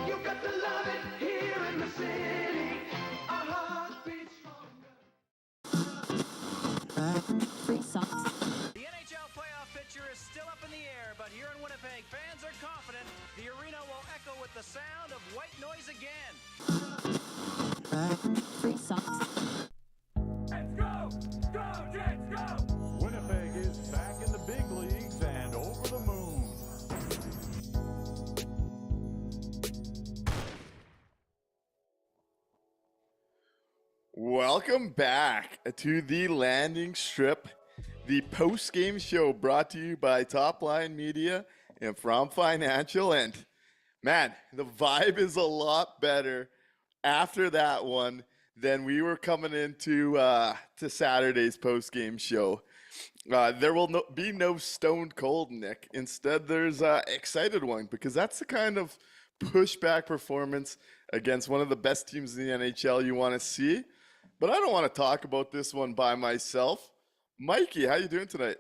You got to love it here in the city. Our heart beats stronger. The NHL playoff picture is still up in the air, but here in Winnipeg, fans are confident the arena will echo with the sound of white noise again. Let's go! Go, Jets, go! Winnipeg is back in the big leagues and over the moon. Welcome back to the Landing Strip, the post-game show brought to you by Top Line Media and From Financial. And man, the vibe is a lot better after that one than we were coming into to Saturday's post-game show. There will be no stone cold, Nick. Instead, there's excited one, because that's the kind of pushback performance against one of the best teams in the NHL you want to see. But I don't want to talk about this one by myself. Mikey, how you doing tonight?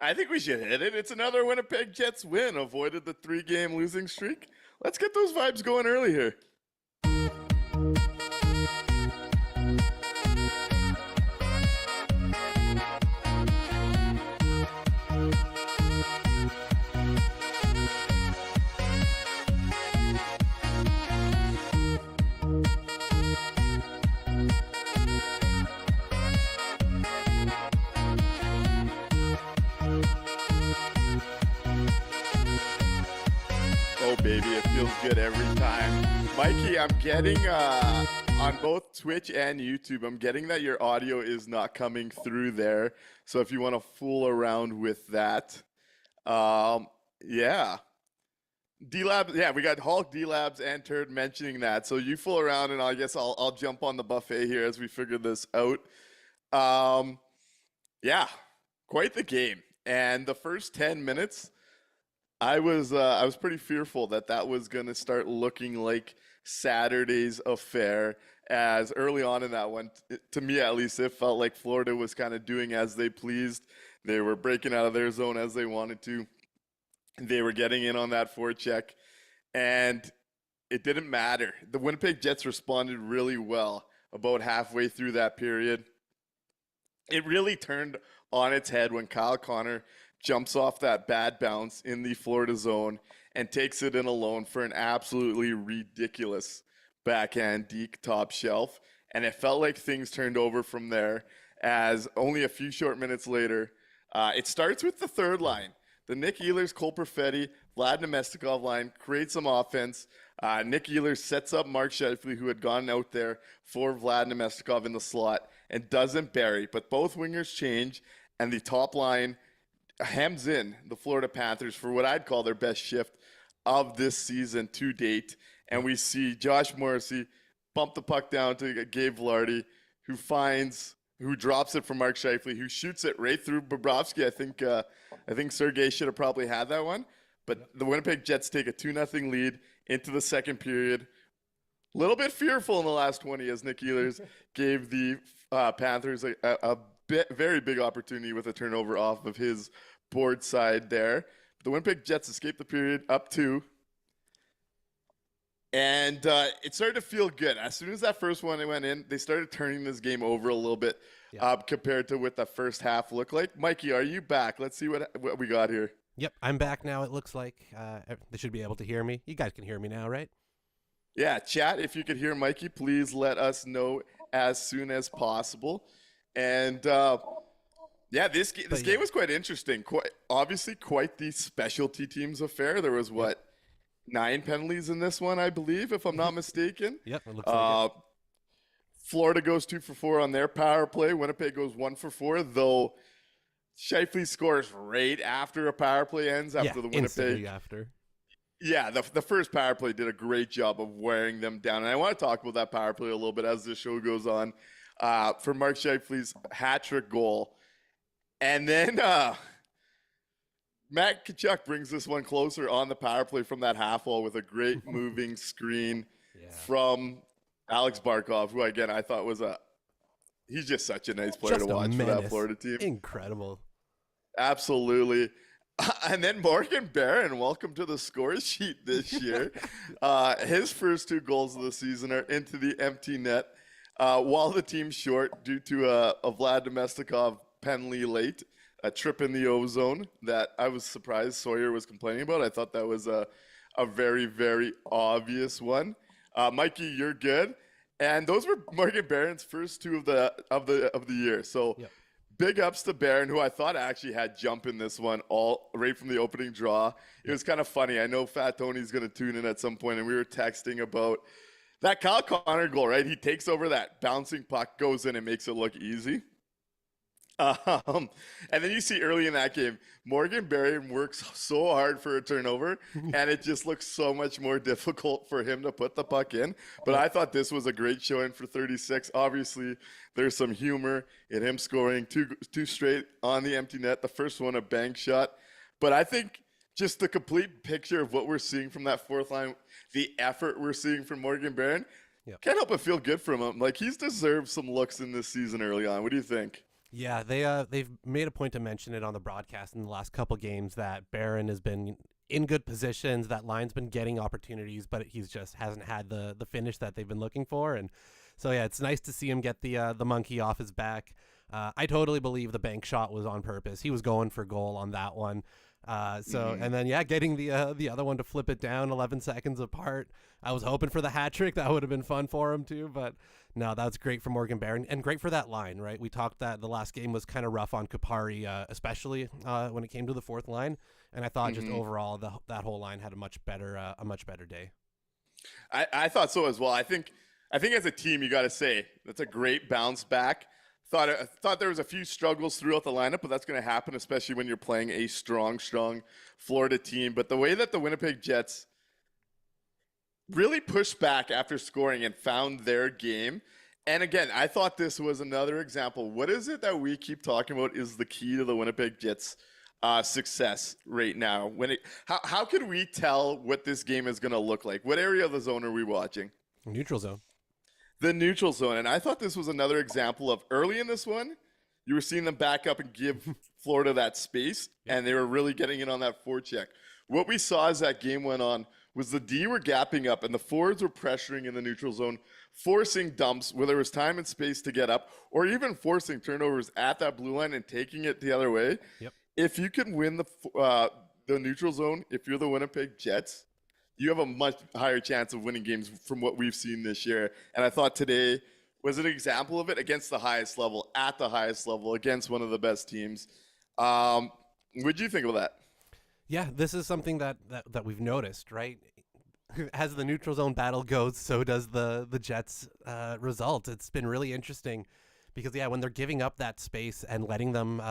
I think we should hit it. It's another Winnipeg Jets win. Avoided the 3-game losing streak. Let's get those vibes going early here. Oh, baby, it feels good every time. Mikey, I'm getting on both Twitch and YouTube, I'm getting that your audio is not coming through there. So if you want to fool around with that, yeah. D-Lab, yeah, we got Hulk, D-Labs, and Turd mentioning that. So you fool around, and I guess I'll jump on the buffet here as we figure this out. Yeah, quite the game. And the first 10 minutes, I was pretty fearful that was going to start looking like Saturday's affair, as early on in that one, to me at least, it felt like Florida was kind of doing as they pleased. They were breaking out of their zone as they wanted to. They were getting in on that forecheck, and it didn't matter. The Winnipeg Jets responded really well about halfway through that period. It really turned on its head when Kyle Connor jumps off that bad bounce in the Florida zone and takes it in alone for an absolutely ridiculous backhand deke top shelf. And it felt like things turned over from there, as only a few short minutes later, it starts with the third line. The Nick Ehlers, Cole Perfetti, Vlad Nemestikov line creates some offense. Nick Ehlers sets up Mark Scheifele, who had gone out there for Vlad Nemestikov in the slot, and doesn't bury. But both wingers change, and the top line hems in the Florida Panthers for what I'd call their best shift of this season to date. And we see Josh Morrissey bump the puck down to Gabe Vilardi, who drops it for Mark Scheifele, who shoots it right through Bobrovsky. I think Sergei should have probably had that one. But the Winnipeg Jets take a 2-0 lead into the second period. A little bit fearful in the last 20 as Nick Ehlers gave the Panthers a very big opportunity with a turnover off of his board side there. The Winnipeg Jets escaped the period up 2. And it started to feel good. As soon as that first one went in, they started turning this game over a little bit compared to what the first half looked like. Mikey, are you back? Let's see what we got here. Yep, I'm back now, it looks like. They should be able to hear me. You guys can hear me now, right? Yeah, chat, if you could hear Mikey, please let us know as soon as possible. And, yeah, this game was quite interesting. Obviously, quite the specialty teams affair. There was, 9 penalties in this one, I believe, if I'm not mistaken. Yep, it looks like it. Florida goes 2 for 4 on their power play. Winnipeg goes 1 for 4, though Scheifele scores right after a power play ends after the Winnipeg. Instantly after. Yeah, the first power play did a great job of wearing them down. And I want to talk about that power play a little bit as the show goes on. For Mark Scheifele's hat-trick goal. And then Matt Tkachuk brings this one closer on the power play from that half wall with a great moving screen from Alex Barkov, who, again, I thought was he's just such a nice player to watch for that Florida team. Incredible. Absolutely. And then Morgan Barron, welcome to the score sheet this year. His first 2 goals of the season are into the empty net, while the team's short due to a Vlad Nemestikov penalty late, a trip in the O-zone that I was surprised Sawyer was complaining about. I thought that was a very, very obvious one. Mikey, you're good. And those were Morgan Barron's first 2 of the year. So big ups to Barron, who I thought actually had jump in this one right from the opening draw. It was kind of funny. I know Fat Tony's going to tune in at some point, and we were texting about that Kyle Connor goal, right? He takes over that bouncing puck, goes in, and makes it look easy. And then you see early in that game, Morgan Barron works so hard for a turnover, and it just looks so much more difficult for him to put the puck in. But I thought this was a great showing for 36. Obviously, there's some humor in him scoring two straight on the empty net. The first one, a bank shot. But I think just the complete picture of what we're seeing from that fourth line, the effort we're seeing from Morgan Barron, can't help but feel good from him. Like, he's deserved some looks in this season early on. What do you think? Yeah, they've made a point to mention it on the broadcast in the last couple games that Barron has been in good positions, that line's been getting opportunities, but he's just hasn't had the finish that they've been looking for. And so, yeah, it's nice to see him get the monkey off his back. I totally believe the bank shot was on purpose. He was going for goal on that one. And then getting the other one to flip it down 11 seconds apart. I was hoping for the hat trick. That would have been fun for him too, but no, that's great for Morgan Barron and great for that line, right? We talked that the last game was kind of rough on Kupari, especially when it came to the fourth line, and I thought just overall that whole line had a much better day. I thought so as well. I think as a team, you got to say that's a great bounce back. Thought there was a few struggles throughout the lineup, but that's going to happen, especially when you're playing a strong Florida team. But the way that the Winnipeg Jets really pushed back after scoring and found their game. And again, I thought this was another example. What is it that we keep talking about is the key to the Winnipeg Jets' success right now? How can we tell what this game is going to look like? What area of the zone are we watching? Neutral zone. The neutral zone. And I thought this was another example of early in this one, you were seeing them back up and give Florida that space, and they were really getting in on that forecheck. What we saw as that game went on was the D were gapping up, and the forwards were pressuring in the neutral zone, forcing dumps where there was time and space to get up, or even forcing turnovers at that blue line and taking it the other way. Yep. If you can win the neutral zone, if you're the Winnipeg Jets, you have a much higher chance of winning games from what we've seen this year. And I thought today was an example of it against the highest level, at the highest level, against one of the best teams. What do you think of that? Yeah, this is something that we've noticed, right? As the neutral zone battle goes, so does the Jets' result. It's been really interesting because, when they're giving up that space and letting them,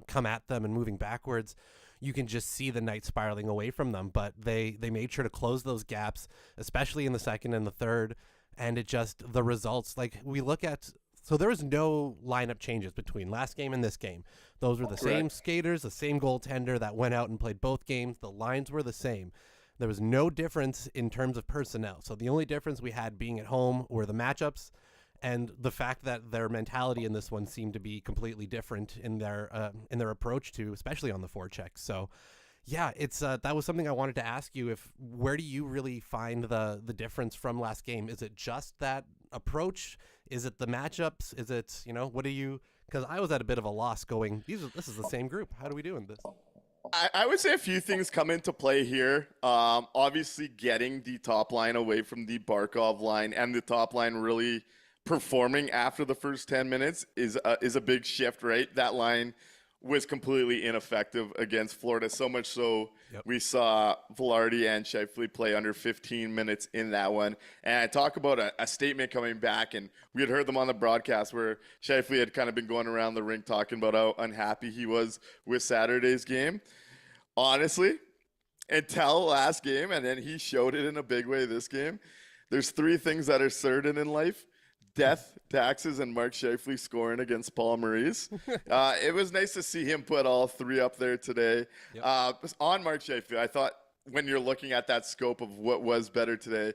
come at them and moving backwards, you can just see the night spiraling away from them. But they made sure to close those gaps, especially in the second and the third. And the results, like we look at, so there was no lineup changes between last game and this game. Those were the same skaters, the same goaltender that went out and played both games. The lines were the same. There was no difference in terms of personnel. So the only difference we had being at home were the matchups and the fact that their mentality in this one seemed to be completely different in their approach to, especially on the forecheck. So it's that was something I wanted to ask you. Where do you really find the difference from last game? Is it just that approach? Is it the matchups? Is it, what do you, because I was at a bit of a loss going, this is the same group. How do we do in this? I would say a few things come into play here. Obviously, getting the top line away from the Barkov line and the top line really performing after the first 10 minutes is a big shift, right? That line was completely ineffective against Florida, so much so we saw Velarde and Scheifele play under 15 minutes in that one. And I talk about a statement coming back, and we had heard them on the broadcast where Scheifele had kind of been going around the rink talking about how unhappy he was with Saturday's game. Honestly, until last game, and then he showed it in a big way this game, there's three things that are certain in life: death, taxes, and Mark Scheifele scoring against Paul Maurice. It was nice to see him put all three up there today. On Mark Scheifele, I thought when you're looking at that scope of what was better today,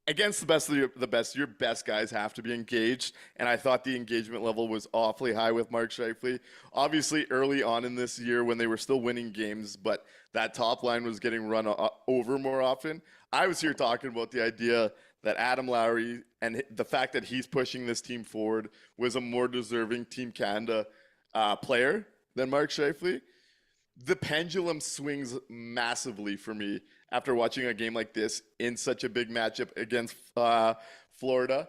against the best of the best, your best guys have to be engaged, and I thought the engagement level was awfully high with Mark Scheifele. Obviously, early on in this year when they were still winning games, but that top line was getting run over more often. I was here talking about the idea that Adam Lowry and the fact that he's pushing this team forward was a more deserving Team Canada player than Mark Scheifele. The pendulum swings massively for me after watching a game like this in such a big matchup against Florida.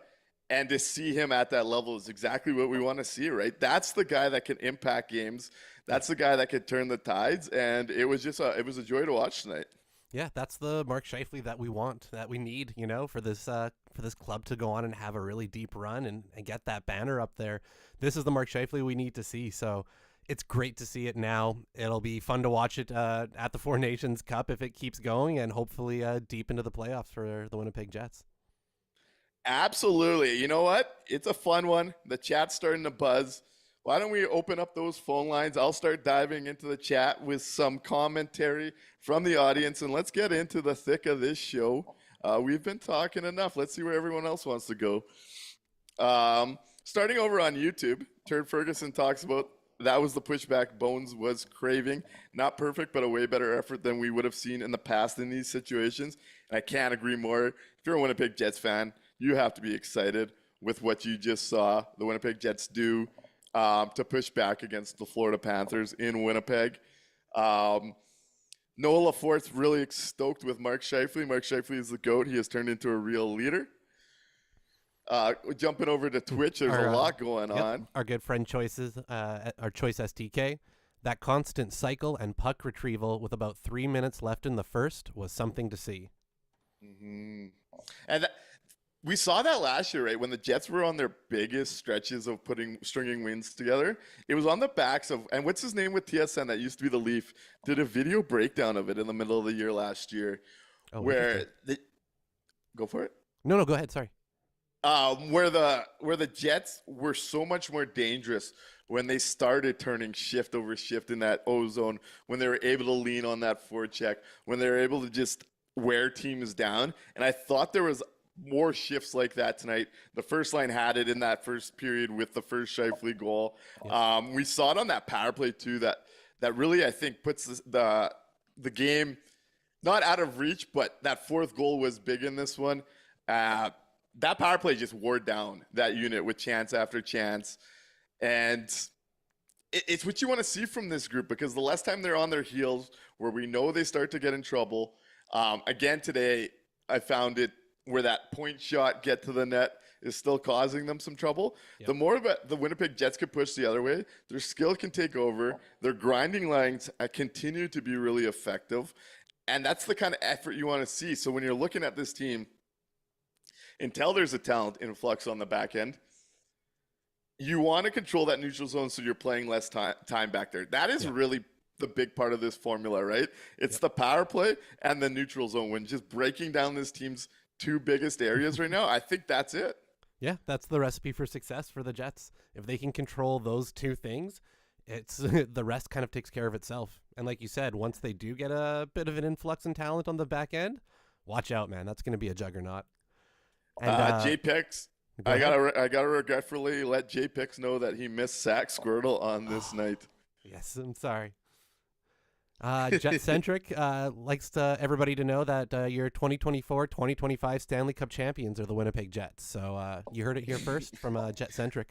And to see him at that level is exactly what we want to see, right? That's the guy that can impact games. That's the guy that could turn the tides. And it was just it was a joy to watch tonight. Yeah, that's the Mark Scheifele that we want, that we need, for this club to go on and have a really deep run and get that banner up there. This is the Mark Scheifele we need to see. So it's great to see it now. It'll be fun to watch it at the Four Nations Cup if it keeps going, and hopefully deep into the playoffs for the Winnipeg Jets. Absolutely. You know what? It's a fun one. The chat's starting to buzz. Why don't we open up those phone lines? I'll start diving into the chat with some commentary from the audience, and let's get into the thick of this show. We've been talking enough. Let's see where everyone else wants to go. Starting over on YouTube, Turd Ferguson talks about that was the pushback Bones was craving. Not perfect, but a way better effort than we would have seen in the past in these situations. And I can't agree more. If you're a Winnipeg Jets fan, you have to be excited with what you just saw the Winnipeg Jets do to push back against the Florida Panthers in Winnipeg. Noah Laforte's really stoked with Mark Scheifele. Mark Scheifele is the GOAT. He has turned into a real leader. Jumping over to Twitch, there's a lot going on. Our good friend Choices, our Choice STK. That constant cycle and puck retrieval with about 3 minutes left in the first was something to see. Mm-hmm. And we saw that last year, right? When the Jets were on their biggest stretches of stringing wins together, it was on the backs of, and what's his name with TSN that used to be the Leaf, did a video breakdown of it in the middle of the year last year, where go for it. No, go ahead. Sorry. Where the Jets were so much more dangerous when they started turning shift over shift in that O zone, when they were able to lean on that forecheck, when they were able to just wear teams down. And I thought there was more shifts like that tonight. The first line had it in that first period with the first Scheifele goal. Yeah. We saw it on that power play too, that really, I think, puts the game not out of reach, but that fourth goal was big in this one. That power play just wore down that unit with chance after chance. And it's what you want to see from this group, because the less time they're on their heels, where we know they start to get in trouble. Again, today, I found it where that point shot get to the net is still causing them some trouble. Yep. The more the Winnipeg Jets could push the other way, their skill can take over. Their grinding lines continue to be really effective. And that's the kind of effort you want to see. So when you're looking at this team, until there's a talent influx on the back end, you want to control that neutral zone so you're playing less time back there. That is really the big part of this formula, right? It's the power play and the neutral zone. When just breaking down this team's two biggest areas right now, I think that's it. Yeah, that's the recipe for success for the Jets. If they can control those two things, it's the rest kind of takes care of itself. And like you said, once they do get a bit of an influx in talent on the back end, watch out, man. That's going to be a juggernaut. And J-Pix, I gotta regretfully let J-Pix know that he missed Sack Squirtle on this night. Yes, I'm sorry. Jet-centric likes everybody to know that your 2024-2025 Stanley Cup champions are the Winnipeg Jets. So you heard it here first from Jet-centric.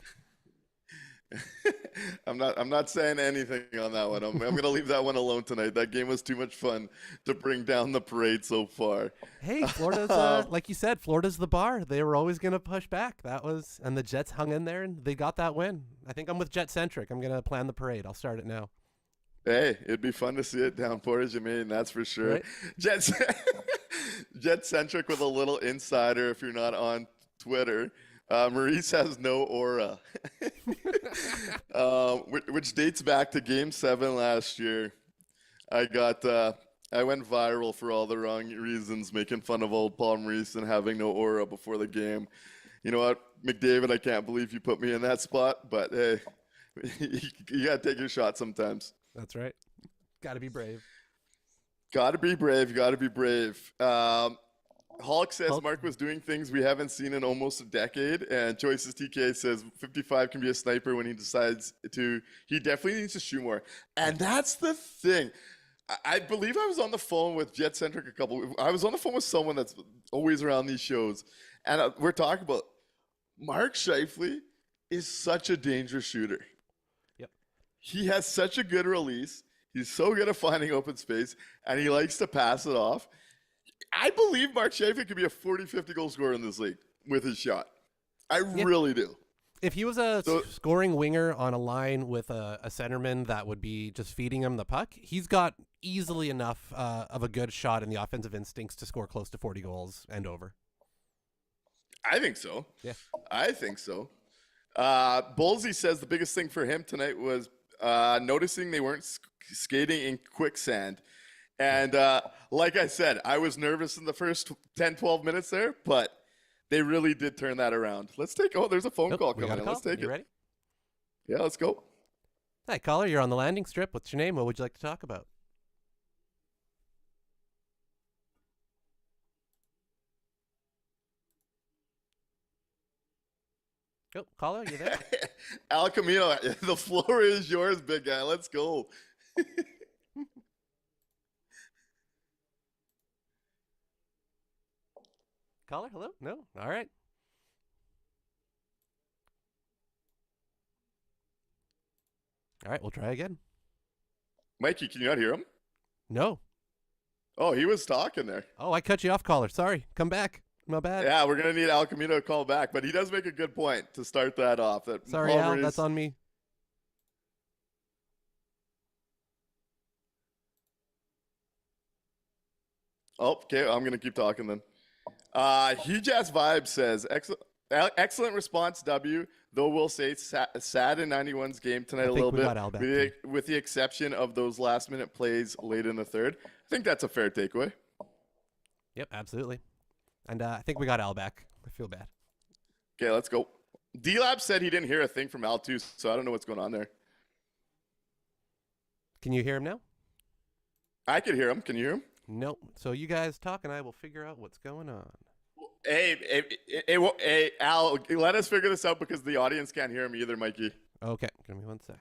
I'm not saying anything on that one. I'm gonna leave that one alone tonight. That game was too much fun to bring down the parade so far. Hey, Florida's like you said, Florida's the bar. They were always gonna push back. And the Jets hung in there and they got that win. I think I'm with Jet-centric. I'm gonna plan the parade. I'll start it now. Hey, it'd be fun to see it down Portage, Maine, that's for sure. Right? Jet-centric with a little insider if you're not on Twitter. Maurice has no aura, which dates back to Game 7 last year. I went viral for all the wrong reasons, making fun of old Paul Maurice and having no aura before the game. You know what, McDavid, I can't believe you put me in that spot, but hey, you got to take your shot sometimes. That's right. Got to be brave. Got to be brave. Hulk says Mark was doing things we haven't seen in almost a decade, and Choices TK says 55 can be a sniper when he decides to. He definitely needs to shoot more, and that's the thing. I believe I was on the phone with Jet-centric I was on the phone with someone that's always around these shows, and we're talking about Mark Scheifele is such a dangerous shooter. Yep. He has such a good release. He's so good at finding open space, and he likes to pass it off. I believe Mark Scheifele could be a 40-50 goal scorer in this league with his shot. I really do. If he was a scoring winger on a line with a centerman that would be just feeding him the puck, he's got easily enough of a good shot in the offensive instincts to score close to 40 goals and over. I think so. Yeah. I think so. Bullsy says the biggest thing for him tonight was noticing they weren't skating in quicksand. And like I said, I was nervous in the first 10, 12 minutes there, but they really did turn that around. There's a phone call coming in. Let's take it. Ready? Yeah, let's go. Hi, caller. You're on the landing strip. What's your name? What would you like to talk about? Oh, caller, you there? Al Camino, the floor is yours, big guy. Let's go. Caller, hello? No? All right. All right, we'll try again. Mikey, can you not hear him? No. Oh, he was talking there. Oh, I cut you off, caller. Sorry. Come back. My bad. Yeah, we're going to need Al Camino to call back, but he does make a good point to start that off. That Sorry, Paul Al. Maurice- That's on me. Oh, okay, I'm going to keep talking then. Huge Ass Vibe says, excellent response, W, though we'll say sad in 91's game tonight I a think little we bit, got Al back, too. with the exception of those last-minute plays late in the third. I think that's a fair takeaway. Yep, absolutely. And I think we got Al back. I feel bad. Okay, let's go. D-Lab said he didn't hear a thing from Al too, so I don't know what's going on there. Can you hear him now? I could hear him. Can you hear him? Nope. So you guys talk, and I will figure out what's going on. Hey, Al, let us figure this out because the audience can't hear him either, Mikey. Okay, give me 1 sec.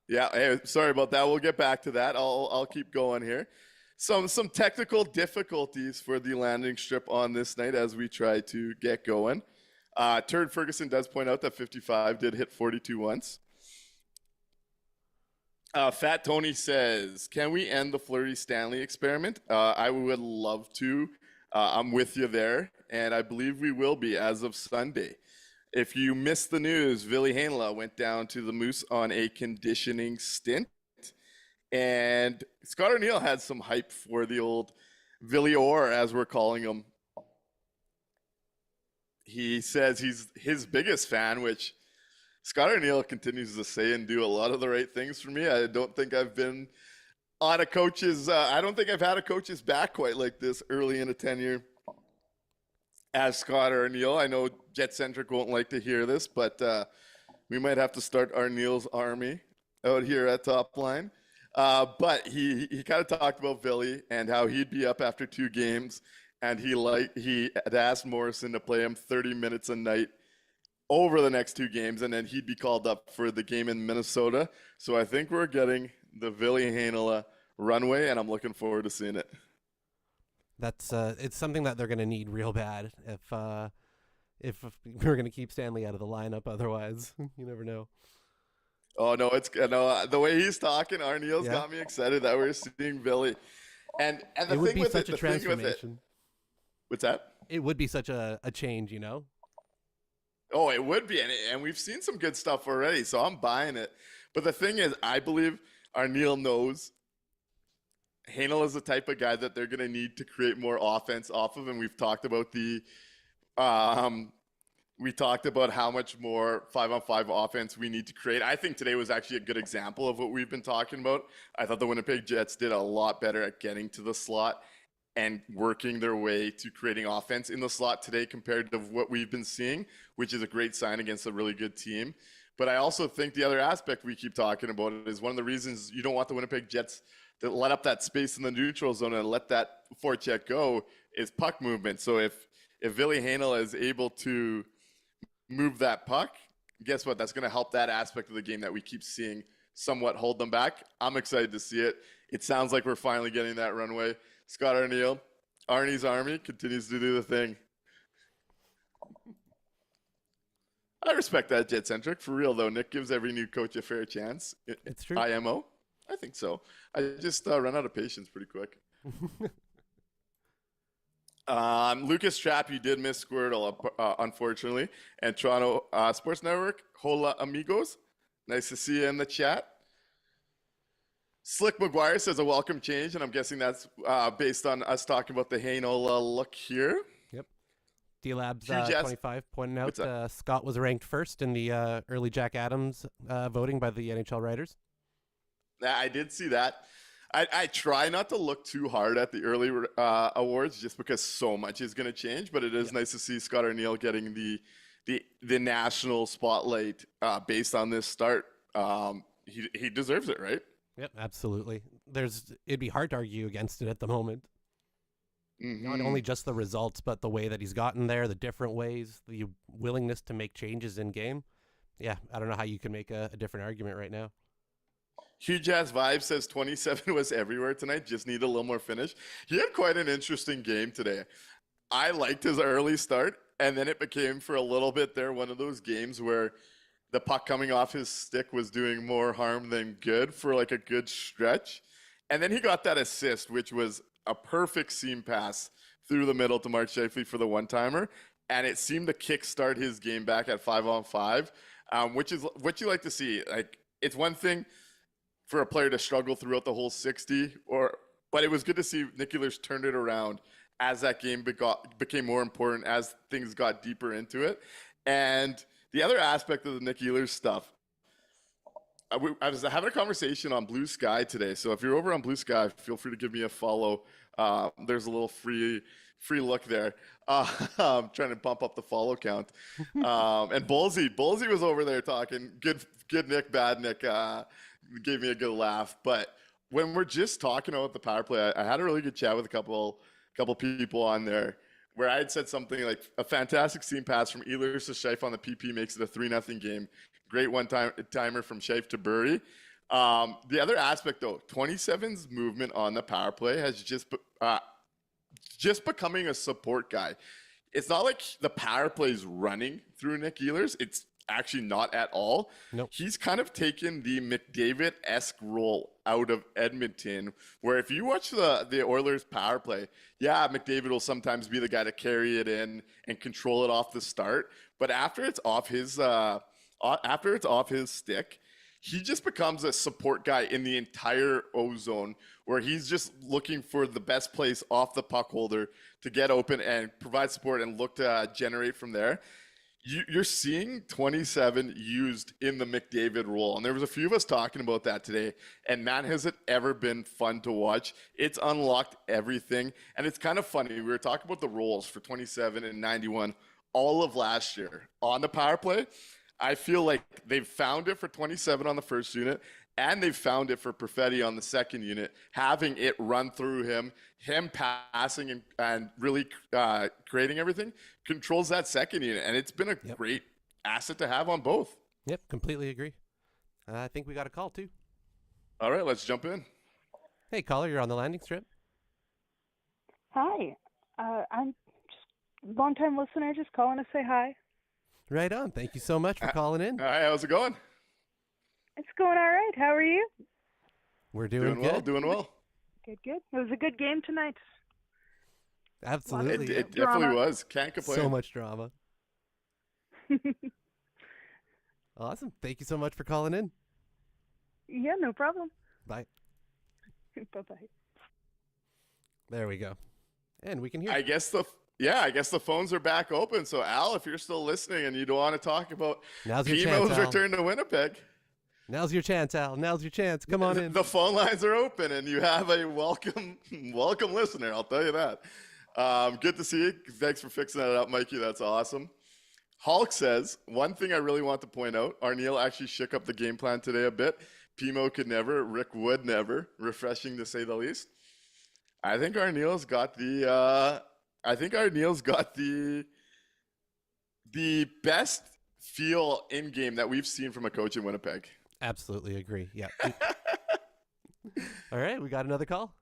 Yeah, hey, sorry about that. We'll get back to that. I'll keep going here. Some technical difficulties for the landing strip on this night as we try to get going. Turd Ferguson does point out that 55 did hit 42 once. Fat Tony says, can we end the Flurry Stanley experiment? I would love to. I'm with you there, and I believe we will be as of Sunday. If you missed the news, Ville Heinola went down to the Moose on a conditioning stint. And Scott O'Neill had some hype for the old Ville Orr, as we're calling him. He says he's his biggest fan, which Scott O'Neill continues to say and do a lot of the right things for me. I don't think I've been on a coach's, I don't think I've had a coach's back quite like this early in a tenure as Scott O'Neill. I know Jet-Centric won't like to hear this, but we might have to start our Neil's army out here at Top Line. But he kind of talked about Ville and how he'd be up after 2 games, and he had asked Morrison to play him 30 minutes a night over the next 2 games, and then he'd be called up for the game in Minnesota. So I think we're getting the Ville Heinola runway, and I'm looking forward to seeing it. That's it's something that they're going to need real bad if we're going to keep Stanley out of the lineup. Otherwise, you never know. Oh no, the way he's talking, Arneal's got me excited that we're seeing Ville. And the it would thing be with such it, a the thing with it, transformation. what's that? It would be such a change, you know? Oh, it would be, and we've seen some good stuff already, so I'm buying it. But the thing is, I believe Arneal knows Heinola is the type of guy that they're going to need to create more offense off of, and we've talked about how much more 5-on-5 offense we need to create. I think today was actually a good example of what we've been talking about. I thought the Winnipeg Jets did a lot better at getting to the slot and working their way to creating offense in the slot today compared to what we've been seeing, which is a great sign against a really good team. But I also think the other aspect we keep talking about is one of the reasons you don't want the Winnipeg Jets to let up that space in the neutral zone and let that forecheck go is puck movement. So if Ville Heinola is able to move that puck, guess what? That's going to help that aspect of the game that we keep seeing somewhat hold them back. I'm excited to see it. It sounds like we're finally getting that runway. Scott O'Neill, Arnie's Army continues to do the thing. I respect that, Jet-Centric. For real, though, Nick gives every new coach a fair chance. It's true. IMO? I think so. I just run out of patience pretty quick. Lucas Trapp, you did miss Squirtle, unfortunately. And Toronto Sports Network, hola amigos. Nice to see you in the chat. Slick McGuire says a welcome change, and I'm guessing that's based on us talking about the Heinola look here. Yep. D-Labs Huge ass- 25 pointing What's out Scott was ranked first in the early Jack Adams voting by the NHL writers. I did see that. I try not to look too hard at the early awards just because so much is going to change, but it is nice to see Scott O'Neill getting the national spotlight based on this start. He deserves it, right? Yep, absolutely. It'd be hard to argue against it at the moment. Mm-hmm. Not only just the results, but the way that he's gotten there, the different ways, the willingness to make changes in game. Yeah, I don't know how you can make a different argument right now. Huge Ass Vibe says 27 was everywhere tonight. Just need a little more finish. He had quite an interesting game today. I liked his early start, and then it became for a little bit there one of those games where the puck coming off his stick was doing more harm than good for like a good stretch. And then he got that assist, which was a perfect seam pass through the middle to Mark Scheifele for the one-timer. And it seemed to kickstart his game back at 5-on-5, which is what you like to see. Like, it's one thing for a player to struggle throughout the whole 60, but it was good to see Nik Ehlers turned it around as that game became more important, as things got deeper into it. And the other aspect of the Nik Ehlers stuff, I was having a conversation on Blue Sky today. So if you're over on Blue Sky, feel free to give me a follow. There's a little free look there. I'm trying to bump up the follow count. And Ballsy was over there talking. Good Nick, bad Nick. Gave me a good laugh. But when we're just talking about the power play, I had a really good chat with a couple people on there where I had said something like a fantastic seam pass from Ehlers to Scheifele on the PP makes it a 3-0 game. Great one-timer from Scheifele to Burry. The other aspect, though, 27's movement on the power play has just becoming a support guy. It's not like the power play is running through Nik Ehlers. It's actually not at all. Nope. He's kind of taken the McDavid-esque role out of Edmonton, where if you watch the Oilers power play, yeah, McDavid will sometimes be the guy to carry it in and control it off the start. But after it's off his stick, he just becomes a support guy in the entire O zone, where he's just looking for the best place off the puck holder to get open and provide support and look to generate from there. You're seeing 27 used in the McDavid role. And there was a few of us talking about that today. And man, has it ever been fun to watch. It's unlocked everything. And it's kind of funny. We were talking about the roles for 27 and 91 all of last year on the power play. I feel like they've found it for 27 on the first unit, and they've found it for Perfetti on the second unit, having it run through him passing and really creating everything, controls that second unit. And it's been a great asset to have on both. Yep, completely agree. I think we got a call, too. All right, let's jump in. Hey, caller, you're on the landing strip. Hi. I'm just a long-time listener, just calling to say hi. Right on. Thank you so much for calling in. All right, how's it going? It's going all right. How are you? We're doing good. Doing well. Good. It was a good game tonight. Absolutely. It definitely was. Can't complain. So much drama. Awesome. Thank you so much for calling in. Yeah, no problem. Bye. Bye-bye. There we go. And we can hear. I guess the phones are back open. So Al, if you're still listening and you don't want to talk about Now's your chance, Pimo's Al. return to Winnipeg, Now's your chance, Al. Now's your chance. Come on in. the phone lines are open, and you have a welcome listener. I'll tell you that. Good to see you. Thanks for fixing that up, Mikey. That's awesome. Hulk says, one thing I really want to point out, Arniel actually shook up the game plan today a bit. Pimo could never, Rick would never. Refreshing to say the least. I think Arniel's got the best feel in game that we've seen from a coach in Winnipeg. Absolutely agree. Yeah. All right, we got another call.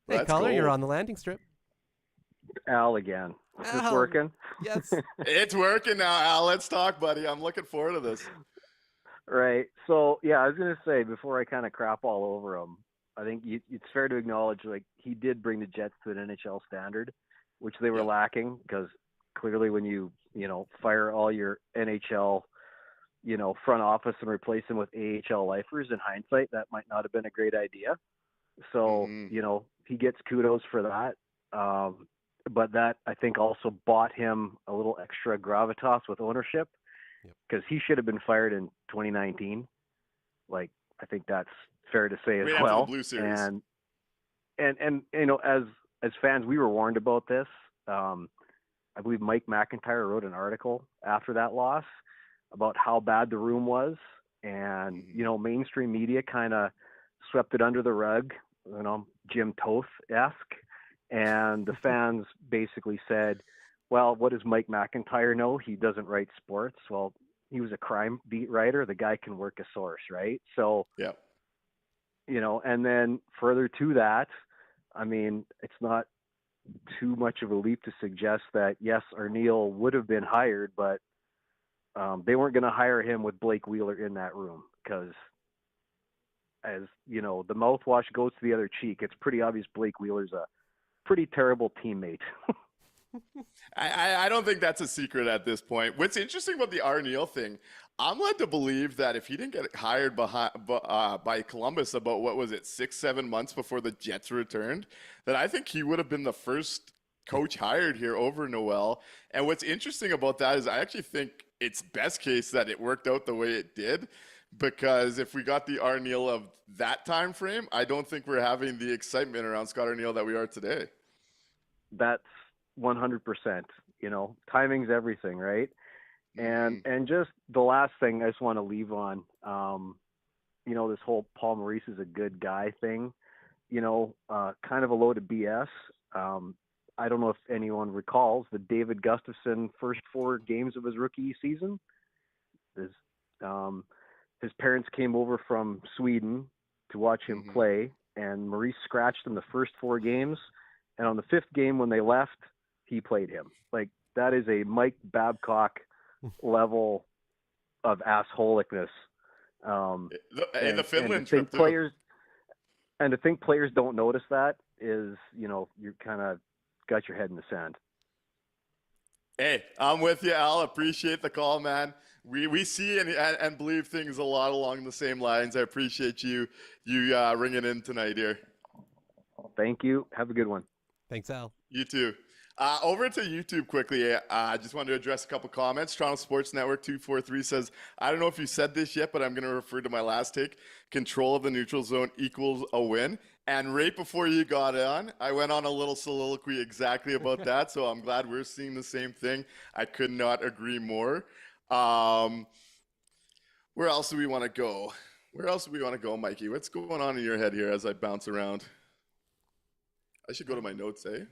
Hey, Let's caller, go. you're on the landing strip. Al again. Is this Al. working? Yes. It's working now, Al. Let's talk, buddy. I'm looking forward to this. Right. So, yeah, I was going to say, before I kind of crap all over him, I think it's fair to acknowledge, like, he did bring the Jets to an NHL standard, which they were lacking, because clearly when you fire all your NHL, front office and replace them with AHL lifers, in hindsight, that might not have been a great idea. So, he gets kudos for that. But that, I think, also bought him a little extra gravitas with ownership, because he should have been fired in 2019. Like, I think that's fair to say as Right after well. the Blue Series. And as fans, we were warned about this. I believe Mike McIntyre wrote an article after that loss about how bad the room was, and mainstream media kind of swept it under the rug, Jim Toth-esque, and the fans basically said, well, what does Mike McIntyre know? He doesn't write sports. Well, he was a crime beat writer. The guy can work a source, right? So, and then further to that, I mean, it's not too much of a leap to suggest that, yes, Arniel would have been hired, but they weren't going to hire him with Blake Wheeler in that room because, as you know, the mouthwash goes to the other cheek. It's pretty obvious Blake Wheeler's a pretty terrible teammate. I don't think that's a secret at this point. What's interesting about the Arneal thing, I'm led to believe that if he didn't get hired by Columbus about, 6-7 months before the Jets returned, that I think he would have been the first coach hired here over Noel. And what's interesting about that is I actually think it's best case that it worked out the way it did, because if we got the Arneal of that time frame, I don't think we're having the excitement around Scott Arneal that we are today. That's 100%. You know, timing's everything, right? And just the last thing I just want to leave on, you know, this whole Paul Maurice is a good guy thing, you know, kind of a load of BS. I don't know if anyone recalls the David Gustafsson first 4 games of his rookie season. His parents came over from Sweden to watch him play, and Maurice scratched him the first 4 games. And on the 5th game when they left, he played him. Like, that is a Mike Babcock level of assholicness. The Finland trip, players, and to think players don't notice that is, you know, you're kind of got your head in the sand. Hey, I'm with you, Al. Appreciate the call, man. We see and believe things a lot along the same lines. I appreciate you ringing in tonight here. Thank you. Have a good one. Thanks, Al. You too. Over to YouTube quickly. I just wanted to address a couple comments. Toronto Sports Network 243 says, I don't know if you said this yet, but I'm going to refer to my last take. Control of the neutral zone equals a win. And right before you got on, I went on a little soliloquy exactly about that. So I'm glad we're seeing the same thing. I could not agree more. Where else do we want to go? Mikey? What's going on in your head here as I bounce around? I should go to my notes, eh?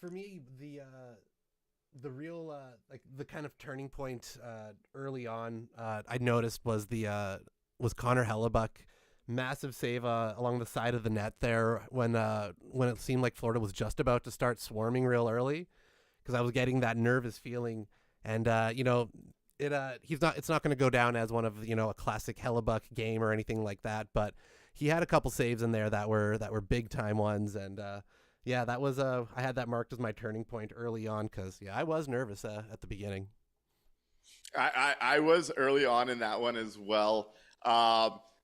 For me, the real like the kind of turning point early on I noticed was Connor Hellebuck. Massive save along the side of the net there when it seemed like Florida was just about to start swarming real early, because I was getting that nervous feeling, and you know, it's not going to go down as one of, you know, a classic Hellebuck game or anything like that, but he had a couple saves in there that were big time ones, and yeah, that was I had that marked as my turning point early on, because I was nervous at the beginning. I was early on in that one as well.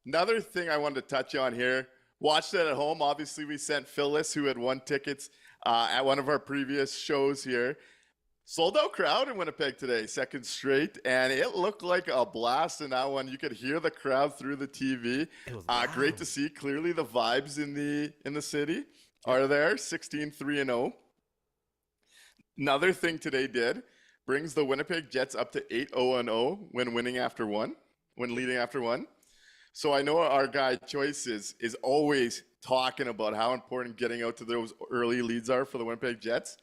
Another thing I wanted to touch on here, watched it at home. Obviously, we sent Phyllis, who had won tickets at one of our previous shows here. Sold out crowd in Winnipeg today, second straight, and it looked like a blast in that one. You could hear the crowd through the TV. It was great to see. Clearly, the vibes in the city are there. 16-3-0. Another thing today brings the Winnipeg Jets up to 8-0-0 when leading after one. So I know our guy Choice is always talking about how important getting out to those early leads are for the Winnipeg Jets.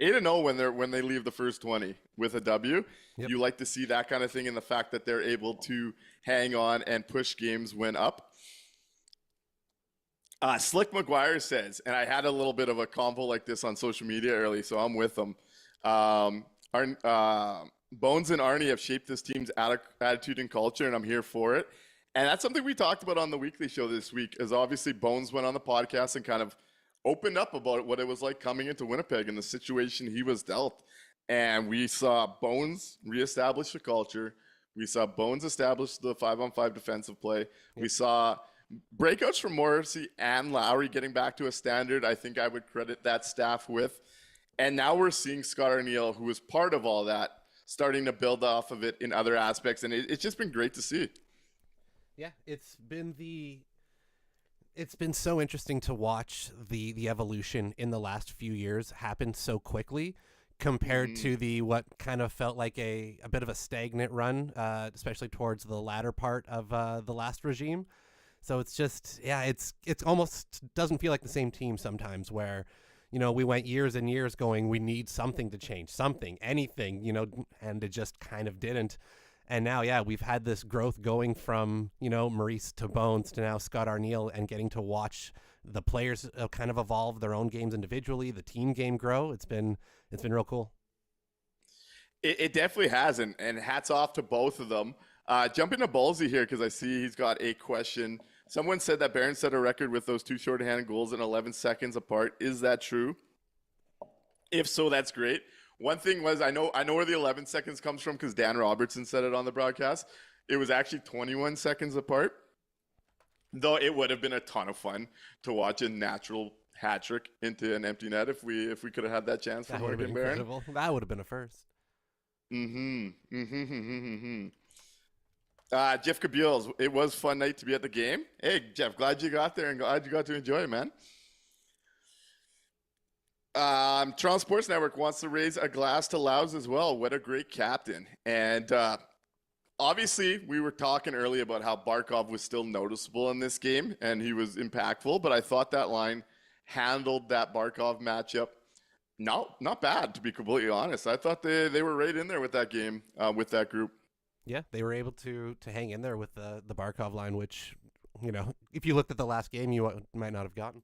8-0 when they leave the first 20 with a W. Yep. You like to see that kind of thing, and the fact that they're able to hang on and push games when up. Slick McGuire says, and I had a little bit of a convo like this on social media early, so I'm with them. Bones and Arnie have shaped this team's attitude and culture, and I'm here for it. And that's something we talked about on the weekly show this week, as obviously Bones went on the podcast and kind of opened up about what it was like coming into Winnipeg and the situation he was dealt. And we saw Bones reestablish the culture. We saw Bones establish the 5-on-5 defensive play. We saw breakouts from Morrissey and Lowry getting back to a standard I think I would credit that staff with. And now we're seeing Scott Arneal, who was part of all that, starting to build off of it in other aspects. And it's just been great to see. Yeah, it's been so interesting to watch the evolution in the last few years happen so quickly compared to what kind of felt like a bit of a stagnant run, especially towards the latter part of the last regime. So it's just, it's almost doesn't feel like the same team sometimes, where, you know, we went years and years going, we need something to change, anything, you know, and it just kind of didn't. And now, we've had this growth going from, you know, Maurice to Bones to now Scott Arneal, and getting to watch the players kind of evolve their own games individually, the team game grow. It's been real cool. It definitely has, and hats off to both of them. Jumping to Ballsy here because I see he's got a question. Someone said that Barron set a record with those two shorthanded goals in 11 seconds apart. Is that true? If so, that's great. One thing was I know where the 11 seconds comes from because Dan Robertson said it on the broadcast. It was actually 21 seconds apart. Though it would have been a ton of fun to watch a natural hat trick into an empty net if we could have had that chance for That would have been Morgan Barron. incredible. That would have been a first. Jeff Cabeles, it was a fun night to be at the game. Hey, Jeff, glad you got there and glad you got to enjoy it, man. Toronto Sports Network wants to raise a glass to Laus as well. What a great captain. And obviously, we were talking earlier about how Barkov was still noticeable in this game, and he was impactful, but I thought that line handled that Barkov matchup. No, not bad, to be completely honest. I thought they were right in there with that game, with that group. Yeah, they were able to hang in there with the Barkov line, which, if you looked at the last game, you might not have gotten.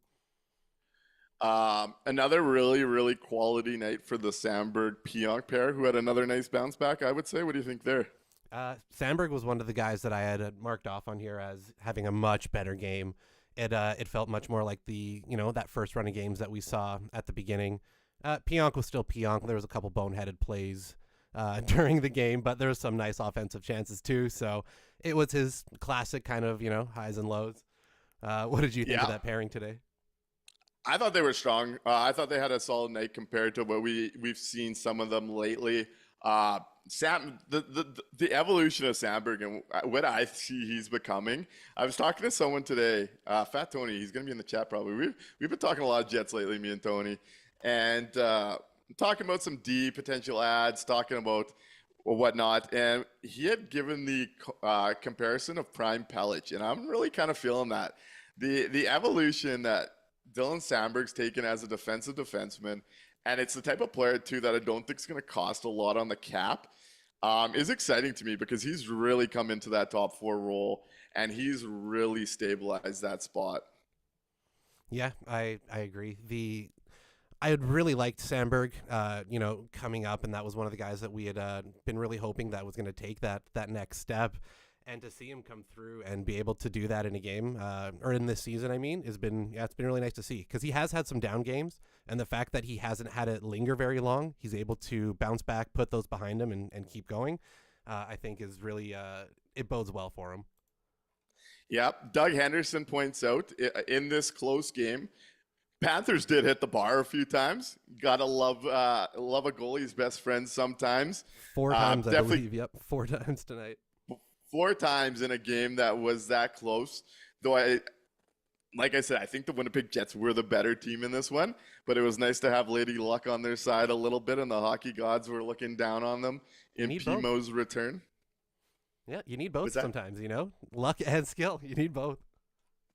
Another really, really quality night for the Samberg-Pionk pair, who had another nice bounce back, I would say. What do you think there? Samberg was one of the guys that I had marked off on here as having a much better game. It felt much more like that first run of games that we saw at the beginning. Pionk was still Pionk. There was a couple boneheaded plays during the game, but there was some nice offensive chances too. So it was his classic kind of, highs and lows. What did you think of that pairing today? I thought they were strong. I thought they had a solid night compared to what we've seen some of them lately. The evolution of Samberg and what I see he's becoming. I was talking to someone today, Fat Tony. He's going to be in the chat probably. We've been talking a lot of Jets lately, me and Tony, and talking about some D potential ads, talking about whatnot. And he had given the comparison of Prime Pellich, and I'm really kind of feeling that the evolution that Dylan Samberg's taken as a defensive defenseman. And it's the type of player, too, that I don't think is going to cost a lot on the cap. Is exciting to me because he's really come into that top four role, and he's really stabilized that spot. Yeah, I agree. I had really liked Samberg, coming up, and that was one of the guys that we had been really hoping that was going to take that next step. And to see him come through and be able to do that in a game, or in this season, it's been really nice to see because he has had some down games, and the fact that he hasn't had it linger very long, he's able to bounce back, put those behind him, and keep going. I think is really it bodes well for him. Yep. Doug Henderson points out in this close game, Panthers did hit the bar a few times. Gotta love a goalie's best friend sometimes. 4 times, I believe. Yep, 4 times tonight. 4 times in a game that was that close. Though like I said, I think the Winnipeg Jets were the better team in this one, but it was nice to have Lady Luck on their side a little bit, and the hockey gods were looking down on them in Pimo's return. Yeah, you need both sometimes, luck and skill. You need both.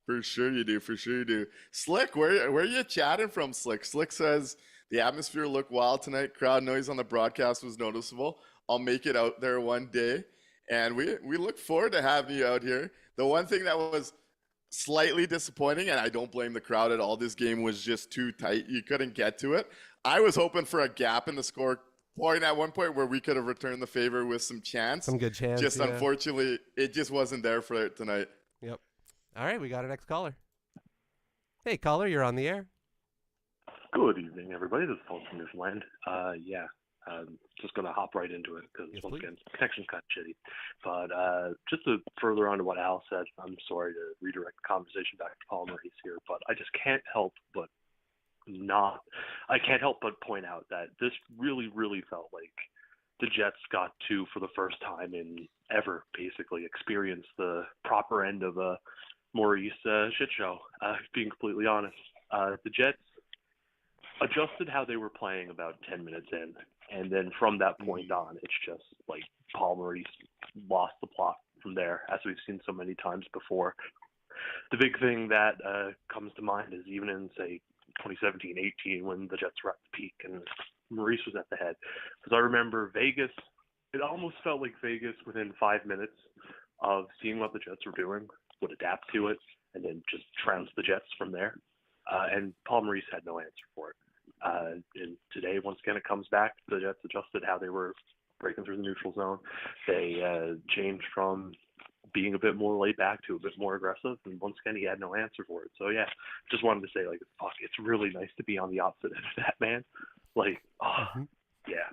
For sure you do. Slick, where are you chatting from, Slick? Slick says, the atmosphere looked wild tonight. Crowd noise on the broadcast was noticeable. I'll make it out there one day. And we look forward to having you out here. The one thing that was slightly disappointing, and I don't blame the crowd at all, this game was just too tight. You couldn't get to it. I was hoping for a gap in the score point at one point where we could have returned the favor with some chance. Some good chance. Just unfortunately, it just wasn't there for it tonight. Yep. All right, we got our next caller. Hey, caller, you're on the air. Good evening, everybody. This is Paul from Newfoundland. Just going to hop right into it because once again, connection's kind of shitty. But just to further on to what Al said, I'm sorry to redirect the conversation back to Paul Maurice here, but I just can't help but point out that this really, really felt like the Jets got to, for the first time in ever, basically experience the proper end of a Maurice shit show, being completely honest. The Jets adjusted how they were playing about 10 minutes in, and then from that point on, it's just like Paul Maurice lost the plot from there, as we've seen so many times before. The big thing that comes to mind is even in, say, 2017-18 when the Jets were at the peak and Maurice was at the head. Because I remember Vegas, it almost felt like Vegas within 5 minutes of seeing what the Jets were doing would adapt to it and then just trounce the Jets from there. And Paul Maurice had no answer for it. And today, once again, it comes back. The Jets adjusted how they were breaking through the neutral zone. They changed from being a bit more laid back to a bit more aggressive, and once again, he had no answer for it. So, yeah, just wanted to say, like, fuck, it's really nice to be on the opposite end of that, man. Like, yeah.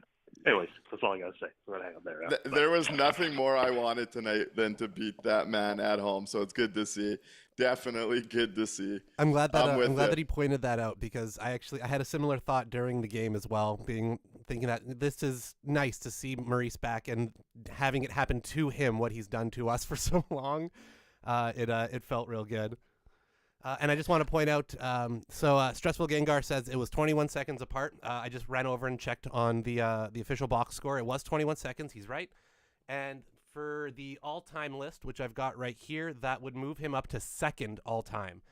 Anyways, that's all I got to say. I'm going to hang up there. There was nothing more I wanted tonight than to beat that man at home, so it's good to see. Definitely good to see. I'm glad that he pointed that out, because I had a similar thought during the game as well, thinking that this is nice to see Maurice back and having it happen to him, what he's done to us for so long. It felt real good. And I just want to point out, Stressful Gengar says it was 21 seconds apart. I just ran over and checked on the official box score. It was 21 seconds. He's right. And for the all-time list, which I've got right here, that would move him up to second all-time.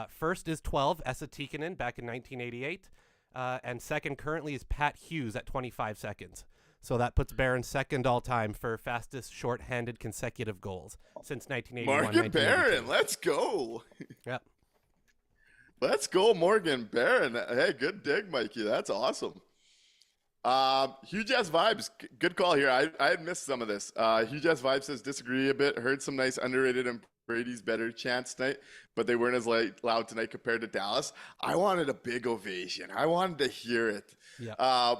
First is 12, Esa Tikkanen back in 1988. And second currently is Pat Hughes at 25 seconds. So that puts Barron second all-time for fastest short-handed consecutive goals since 1981. Morgan Barron, let's go. Yep. Let's go, Morgan Barron. Hey, good dig, Mikey. That's awesome. Huge ass vibes. Good call here. I had missed some of this. Huge ass vibes says disagree a bit. Heard some nice underrated and Brady's better chants tonight, but they weren't as loud tonight compared to Dallas. I wanted a big ovation. I wanted to hear it. Yeah.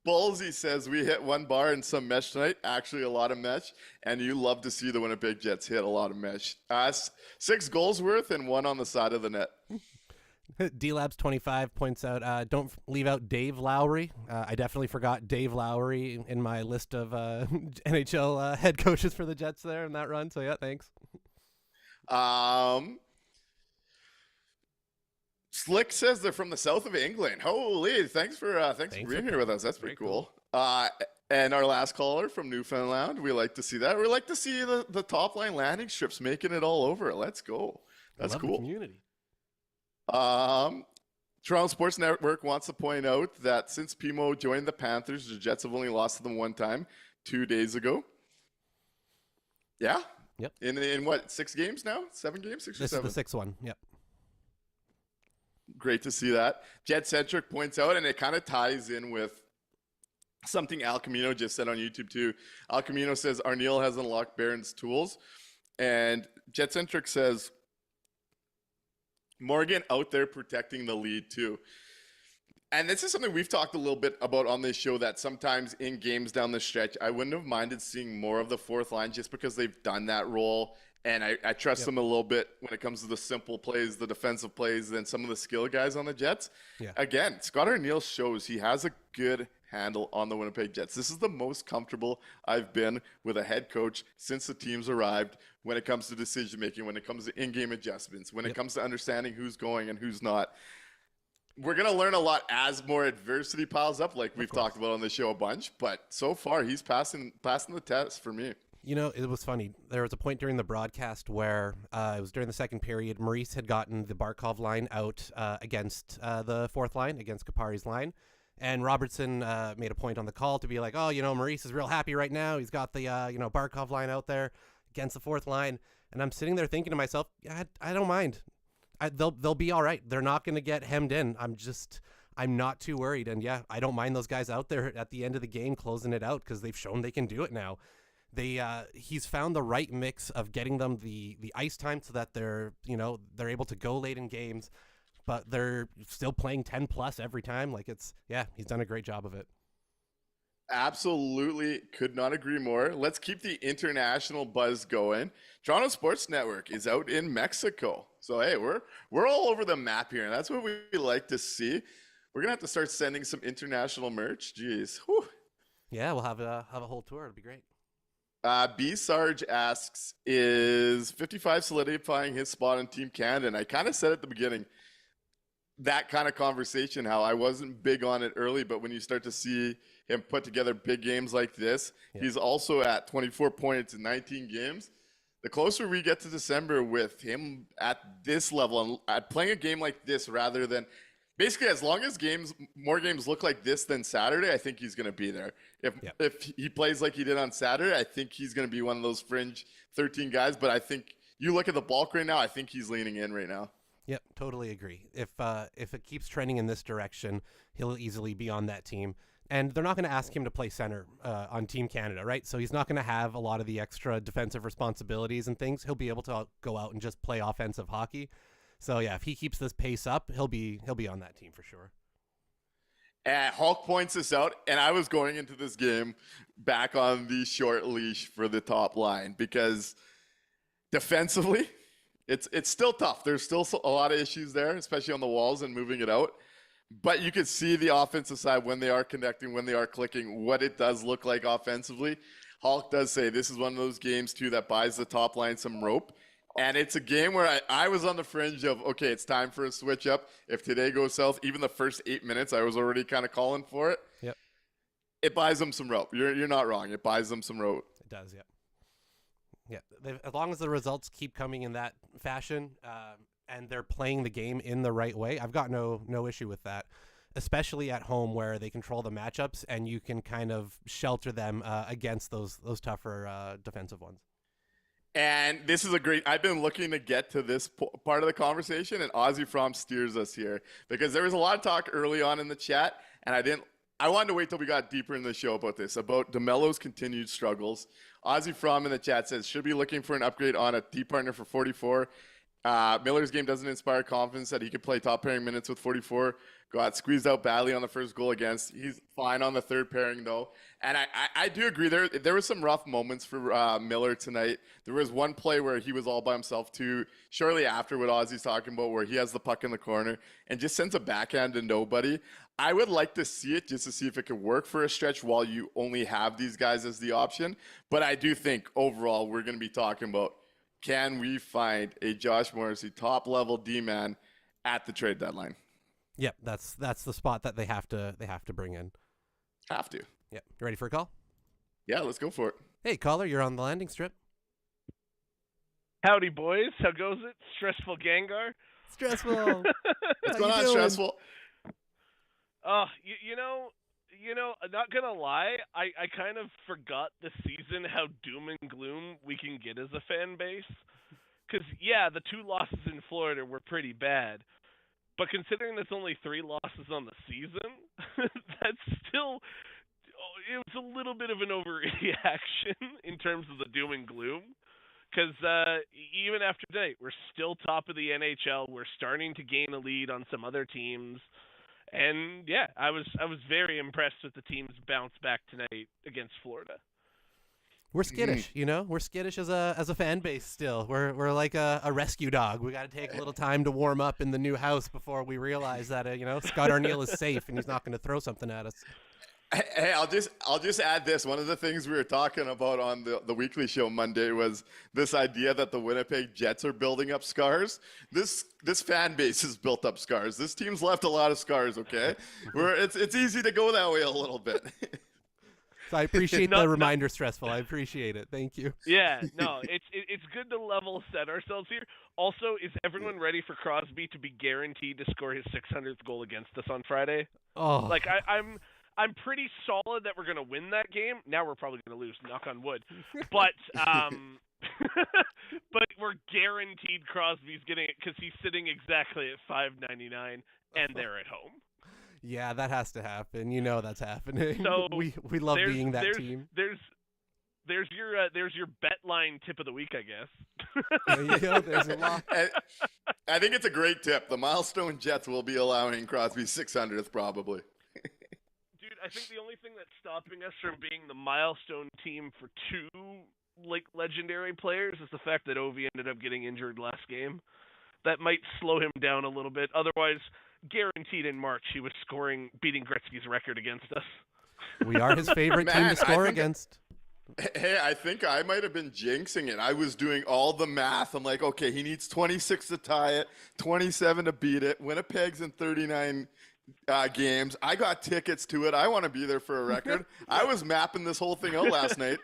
Ballsy says we hit one bar and some mesh tonight. Actually, a lot of mesh, and you love to see the Winnipeg Jets hit a lot of mesh. 6 goals worth and 1 on the side of the net. DLabs25 points out, don't leave out Dave Lowry. I definitely forgot Dave Lowry in my list of NHL head coaches for the Jets there in that run. So, yeah, thanks. Slick says they're from the south of England. Holy, thanks for being here with us. That's pretty cool. And our last caller from Newfoundland, we like to see that. We like to see the top line landing strips making it all over. Let's go. That's Love cool. The community. Toronto Sports Network wants to point out that since Pimo joined the Panthers, the Jets have only lost to them one time, 2 days ago. Yeah. Yep. In what, 6 games now? 7 games? 6 or 7? This is the 6th one. Yep. Great to see that. Jet-centric points out, and it kind of ties in with something Al Camino just said on YouTube too. Al Camino says Arneal has unlocked Barron's tools, and Jet-centric says Morgan out there protecting the lead too. And this is something we've talked a little bit about on this show, that sometimes in games down the stretch, I wouldn't have minded seeing more of the fourth line just because they've done that role. And I trust them a little bit when it comes to the simple plays, the defensive plays, than some of the skill guys on the Jets. Yeah. Again, Scott Arneal shows he has a good handle on the Winnipeg Jets. This is the most comfortable I've been with a head coach since the teams arrived when it comes to decision-making, when it comes to in-game adjustments, when it comes to understanding who's going and who's not. We're going to learn a lot as more adversity piles up, like we've talked about on the show a bunch. But so far, he's passing the test for me. You know, it was funny. There was a point during the broadcast where it was during the second period. Maurice had gotten the Barkov line out against the fourth line, against Kapari's line. And Robertson made a point on the call to be like, oh, Maurice is real happy right now. He's got the, Barkov line out there against the fourth line. And I'm sitting there thinking to myself, I don't mind. They'll be all right. They're not going to get hemmed in. I'm not too worried. And yeah, I don't mind those guys out there at the end of the game closing it out because they've shown they can do it now. He's found the right mix of getting them the ice time so that they're able to go late in games, but they're still playing 10 plus every time. He's done a great job of it. Absolutely. Could not agree more. Let's keep the international buzz going. Toronto Sports Network is out in Mexico. So, hey, we're all over the map here, and that's what we like to see. We're going to have to start sending some international merch. Jeez. Whew. Yeah, we'll have a whole tour. It'll be great. B. Sarge asks, is 55 solidifying his spot on Team Canada? And I kind of said at the beginning, that kind of conversation, how I wasn't big on it early, but when you start to see him put together big games like this, he's also at 24 points in 19 games. The closer we get to December with him at this level and at playing a game like this rather than basically, as long as more games look like this than Saturday, I think he's going to be there. If he plays like he did on Saturday, I think he's going to be one of those fringe 13 guys. But I think you look at the bulk right now, I think he's leaning in right now. Yep, totally agree. If it keeps trending in this direction, he'll easily be on that team. And they're not going to ask him to play center on Team Canada, right? So he's not going to have a lot of the extra defensive responsibilities and things. He'll be able to go out and just play offensive hockey. So yeah, if he keeps this pace up, he'll be on that team for sure. And Hulk points this out, and I was going into this game back on the short leash for the top line because defensively, it's still tough. There's still a lot of issues there, especially on the walls and moving it out. But you can see the offensive side when they are connecting, when they are clicking, what it does look like offensively. Hulk does say this is one of those games, too, that buys the top line some rope. And it's a game where I was on the fringe of, okay, it's time for a switch up. If today goes south, even the first 8 minutes, I was already kind of calling for it. Yep. It buys them some rope. You're not wrong. It buys them some rope. It does, yeah. Yeah, as long as the results keep coming in that fashion and they're playing the game in the right way, I've got no issue with that, especially at home where they control the matchups and you can kind of shelter them against those tougher defensive ones. And this is I've been looking to get to this part of the conversation, and Ozzy Fromm steers us here because there was a lot of talk early on in the chat, and I wanted to wait till we got deeper in the show about DeMello's continued struggles. Ozzy Fromm in the chat says, should be looking for an upgrade on a D partner for 44. Miller's game doesn't inspire confidence that he could play top pairing minutes with 44. Got squeezed out badly on the first goal against. He's fine on the third pairing, though. And I do agree. There were some rough moments for Miller tonight. There was one play where he was all by himself, too, shortly after what Ozzy's talking about, where he has the puck in the corner and just sends a backhand to nobody. I would like to see it just to see if it could work for a stretch while you only have these guys as the option. But I do think, overall, we're going to be talking about, can we find a Josh Morrissey top-level D-man at the trade deadline? Yep, that's the spot that they have to bring in. Have to. Yep. You ready for a call? Yeah, let's go for it. Hey, caller, you're on the landing strip. Howdy, boys. How goes it? Stressful Gengar? Stressful. What's going on, Stressful? You know, not gonna lie, I kind of forgot this season how doom and gloom we can get as a fan base. Because, yeah, the 2 losses in Florida were pretty bad. But considering there's only 3 losses on the season, that's still, it was a little bit of an overreaction in terms of the doom and gloom. Because even after today, we're still top of the NHL. We're starting to gain a lead on some other teams. And, yeah, I was very impressed with the team's bounce back tonight against Florida. We're skittish, you know. We're skittish as a fan base still. We're like a rescue dog. We got to take a little time to warm up in the new house before we realize that Scott Arniel is safe and he's not going to throw something at us. Hey, I'll just add this. One of the things we were talking about on the weekly show Monday was this idea that the Winnipeg Jets are building up scars. This fan base has built up scars. This team's left a lot of scars. Okay, it's easy to go that way a little bit. So I appreciate the reminder, Stressful. I appreciate it. Thank you. Yeah, no, it's good to level set ourselves here. Also, is everyone ready for Crosby to be guaranteed to score his 600th goal against us on Friday? Oh, like I'm pretty solid that we're gonna win that game. Now we're probably gonna lose. Knock on wood. But but we're guaranteed Crosby's getting it because he's sitting exactly at $5.99 and they're at home. Yeah, that has to happen. You know that's happening. So we love being that team. There's your bet line tip of the week, I guess. There you go. There's a lot. I think it's a great tip. The Milestone Jets will be allowing Crosby's 600th probably. Dude, I think the only thing that's stopping us from being the Milestone team for 2 legendary players is the fact that Ovi ended up getting injured last game. That might slow him down a little bit. Otherwise, guaranteed in March he was beating Gretzky's record against us. We are his favorite team to score against. Hey, I think I might have been jinxing it. I was doing all the math. I'm like, okay, he needs 26 to tie it, 27 to beat it. Winnipeg's in 39 games. I got tickets to it. I want to be there for a record. I was mapping this whole thing out last night.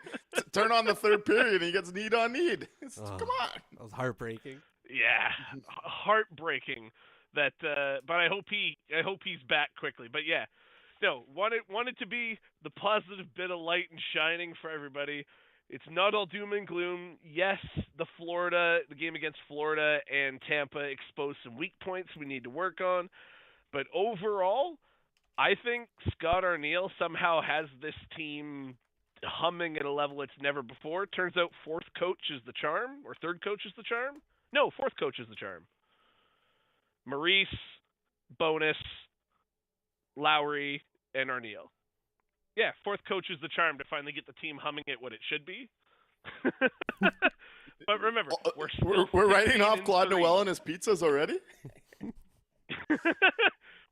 Turn on the third period and he gets need on need. Come on. That was heartbreaking. Yeah, heartbreaking. But I hope he's back quickly. But yeah, no, wanted to be the positive bit of light and shining for everybody. It's not all doom and gloom. Yes, the game against Florida and Tampa exposed some weak points we need to work on. But overall, I think Scott Arniel somehow has this team humming at a level it's never before. Turns out fourth coach is the charm, or third coach is the charm. No, fourth coach is the charm. Maurice, Bonus, Lowry, and Arniel. Yeah, fourth coach is the charm to finally get the team humming at what it should be. But remember, we're writing off Claude 3. Noel and his pizzas already?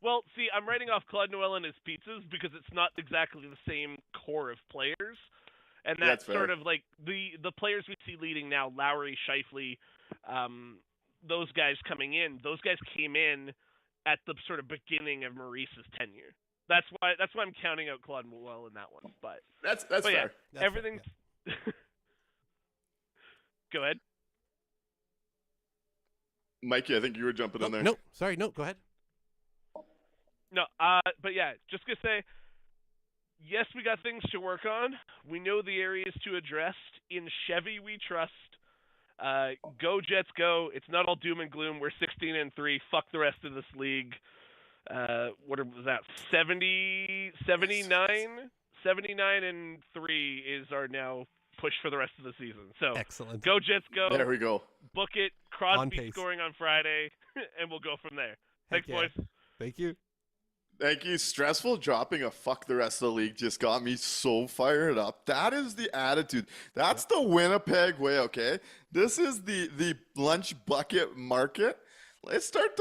Well, see, I'm writing off Claude Noel and his pizzas because it's not exactly the same core of players. And that's fair. sort of like the players we see leading now, Lowry, Scheifele, those guys coming in, those guys came in at the sort of beginning of Maurice's tenure. That's why I'm counting out Claude Noel in that one. But That's but fair. yeah, That's everything's Go ahead. Mikey, I think you were jumping in there. No, sorry, no, go ahead. No, but yeah, just gonna say, yes, we got things to work on. We know the areas to address. In Chevy, we trust. Go Jets, go! It's not all doom and gloom. We're 16-3. Fuck the rest of this league. What was that? 79-3 is our now push for the rest of the season. So Excellent. Go Jets, go! There we go. Book it. On Crosby pace. scoring on Friday, and we'll go from there. Heck Thanks, yeah. boys. Thank you. Thank you. Stressful dropping a fuck the rest of the league just got me so fired up. That is the attitude. That's the Winnipeg way, okay? This is the lunch bucket market. Let's start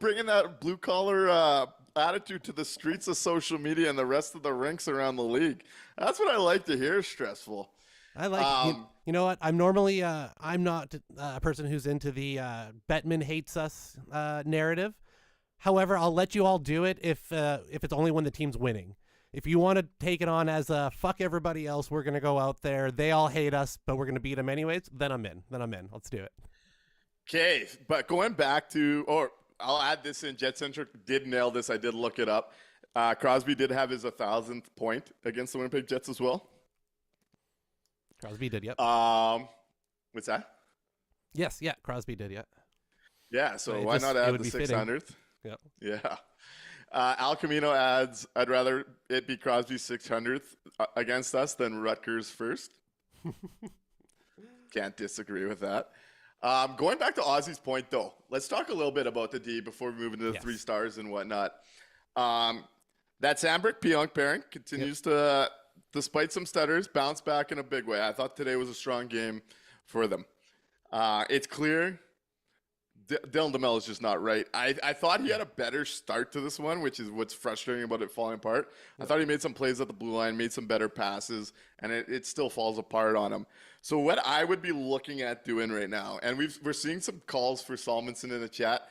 bringing that blue collar attitude to the streets of social media and the rest of the rinks around the league. That's what I like to hear, Stressful. I like you know what? I'm normally I'm not a person who's into the Bettman hates us narrative. However, I'll let you all do it if it's only when the team's winning. If you want to take it on as a fuck everybody else, we're gonna go out there. They all hate us, but we're gonna beat them anyways. Then I'm in. Let's do it. Okay, but going back to, or I'll add this in. Jet Centric did nail this. I did look it up. Crosby did have his 1,000th point against the Winnipeg Jets as well. Crosby did, yep. What's that? Yes, yeah, Crosby did, yeah. Yeah, so It why just- not it add would the be fitting. 600th? Yep. Yeah. Al Camino adds, I'd rather it be Crosby's 600th against us than Rutgers first. Can't disagree with that. Going back to Ozzy's point, though, let's talk a little bit about the D before we move into the Yes. 3 stars and whatnot. That Sambrick-Pionk pairing continues to, despite some stutters, bounce back in a big way. I thought today was a strong game for them. It's clear Dylan DeMello is just not right. I thought he had a better start to this one, which is what's frustrating about it falling apart. I thought he made some plays at the blue line, made some better passes, and it still falls apart on him. So what I would be looking at doing right now, and we're seeing some calls for Salmonson in the chat.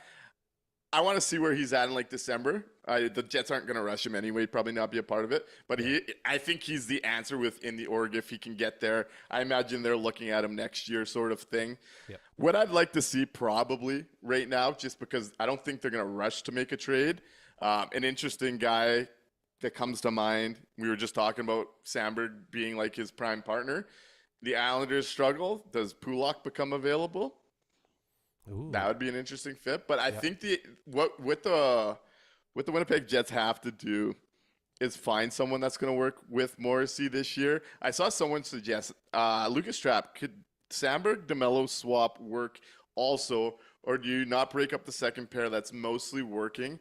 I want to see where he's at in like December. The Jets aren't going to rush him anyway. He'd probably not be a part of it. But I think he's the answer within the org if he can get there. I imagine they're looking at him next year sort of thing. Yep. What I'd like to see probably right now, just because I don't think they're going to rush to make a trade, an interesting guy that comes to mind, we were just talking about Samberg being like his prime partner. The Islanders struggle. Does Pulak become available? Ooh. That would be an interesting fit. But I think what the Winnipeg Jets have to do is find someone that's going to work with Morrissey this year. I saw someone suggest Lucas Trapp. Could Samberg-DeMello swap work also, or do you not break up the second pair that's mostly working?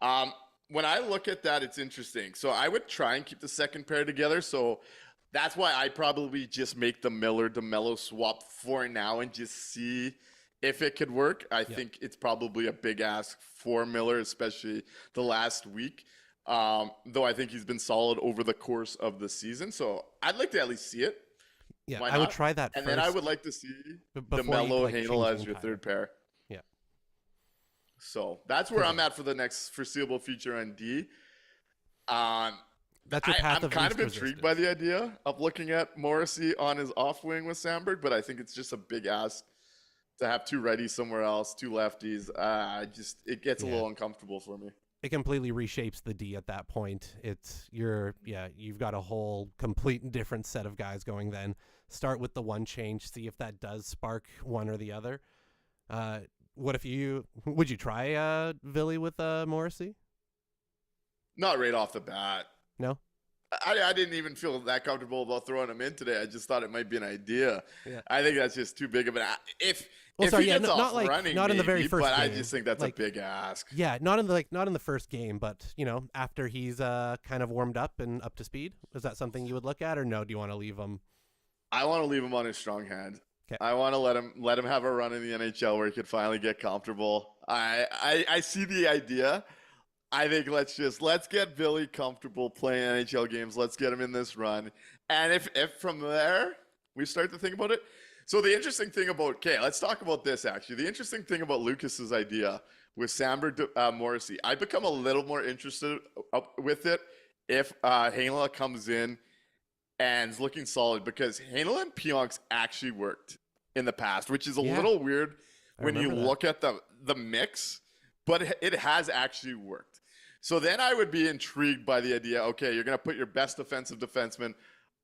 When I look at that, it's interesting. So I would try and keep the second pair together. So that's why I probably just make the Miller-DeMello swap for now and just see if it could work. I think it's probably a big ask for Miller, especially the last week. Though I think he's been solid over the course of the season. So I'd like to at least see it. Yeah, Why I would not? try that And first. then I would like to see before you, DeMello like, change Hanel the as your entire- third pair. Yeah. So that's where I'm at for the next foreseeable future on D. That's your path I'm of kind least of intrigued by the idea of looking at Morrissey on his off wing with Samberg, but I think it's just a big ask to have 2 righties somewhere else, 2 lefties. It gets a little uncomfortable for me. It completely reshapes the D at that point. You've got a whole complete different set of guys going then. Start with the one change, see if that does spark one or the other. Would you try Villy with Morrissey? Not right off the bat. No. I didn't even feel that comfortable about throwing him in today. I just thought it might be an idea. Yeah. I think that's just too big of an if Well, if sorry, he yeah, gets not off like running, not in the very maybe, first but game. I just think that's Like, a big ask. Yeah, not in the first game, but after he's kind of warmed up and up to speed. Is that something you would look at, or no? Do you want to leave him? I want to leave him on his strong hand. 'Kay. I want to let him have a run in the NHL where he could finally get comfortable. I see the idea. I think let's get Billy comfortable playing NHL games. Let's get him in this run. And if from there we start to think about it. So the interesting thing about, let's talk about this actually. The interesting thing about Lucas's idea with Samberg Morrissey, I become a little more interested with it if Heinola comes in and is looking solid, because Heinola and Pionk's actually worked in the past, which is a little weird when you look at the mix, but it has actually worked. So then I would be intrigued by the idea, okay, you're going to put your best defensive defenseman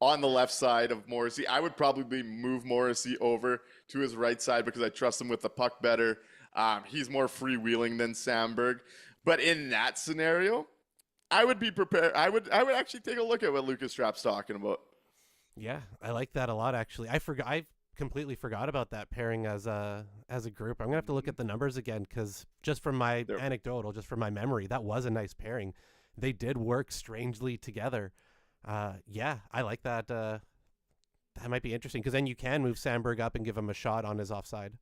on the left side of Morrissey. I would probably move Morrissey over to his right side because I trust him with the puck better. He's more freewheeling than Samberg. But in that scenario, I would be prepared. I would actually take a look at what Lucas Strapp's talking about. Yeah, I like that a lot, actually. I completely forgot about that pairing as a group. I'm gonna have to look at the numbers again, because just from my anecdotal, just from my memory, that was a nice pairing. They did work strangely together. Yeah, I like that. That might be interesting, because then you can move Samberg up and give him a shot on his offside.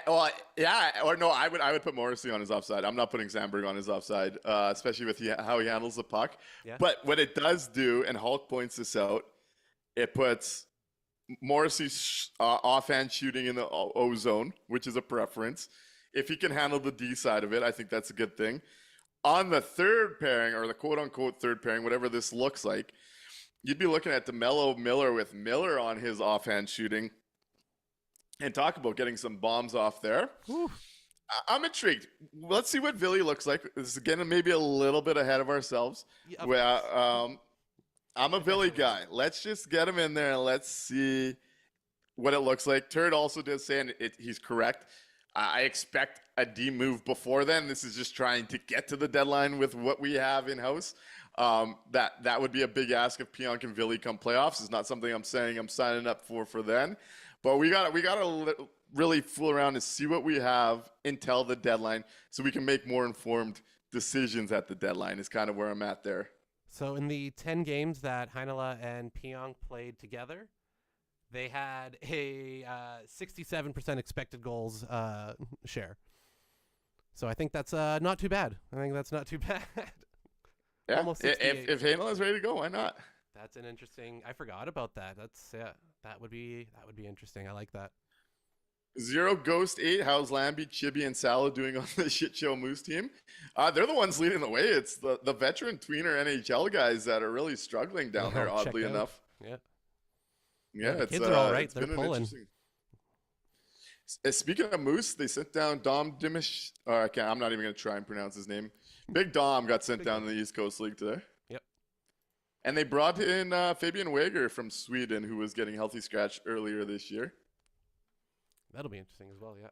Well, yeah, or no, I would put Morrissey on his offside. I'm not putting Samberg on his offside, especially with how he handles the puck. Yeah. But what it does do, and Hulk points this out, it puts Morrissey's offhand shooting in the O zone, which is a preference. If he can handle the D side of it, I think that's a good thing. On the third pairing, or the quote-unquote third pairing, whatever this looks like, you'd be looking at DeMello Miller with Miller on his offhand shooting. And talk about getting some bombs off there. I'm intrigued. Let's see what Villy looks like. This is again maybe a little bit ahead of ourselves. Yeah, I'm a Villy guy. Let's just get him in there and let's see what it looks like. Turd also did say, and he's correct, I expect a D move before then. This is just trying to get to the deadline with what we have in-house. That would be a big ask if Pionk and Villy come playoffs. It's not something I'm saying I'm signing up for then. But we got to really fool around and see what we have until the deadline, so we can make more informed decisions at the deadline. Is kind of where I'm at there. So in the 10 games that Heinola and Pionk played together, they had a 67% expected goals share. So I think that's not too bad. Yeah, Almost if Heinola is ready to go, why not? That's an interesting. I forgot about that. That would be interesting. I like that. Zero Ghost 8. How's Lambie, Chibi, and Salo doing on the shit show Moose team? They're the ones leading the way. It's the veteran tweener NHL guys that are really struggling down there. Oddly enough. Yeah, the it's, kids are all right. It's They're been pulling. Speaking of Moose, they sent down Dom Dimish. I'm not even going to try and pronounce his name. Big Dom got sent down to the East Coast League today. Yep. And they brought in Fabian Wager from Sweden, who was getting healthy scratch earlier this year. That'll be interesting as well, yeah.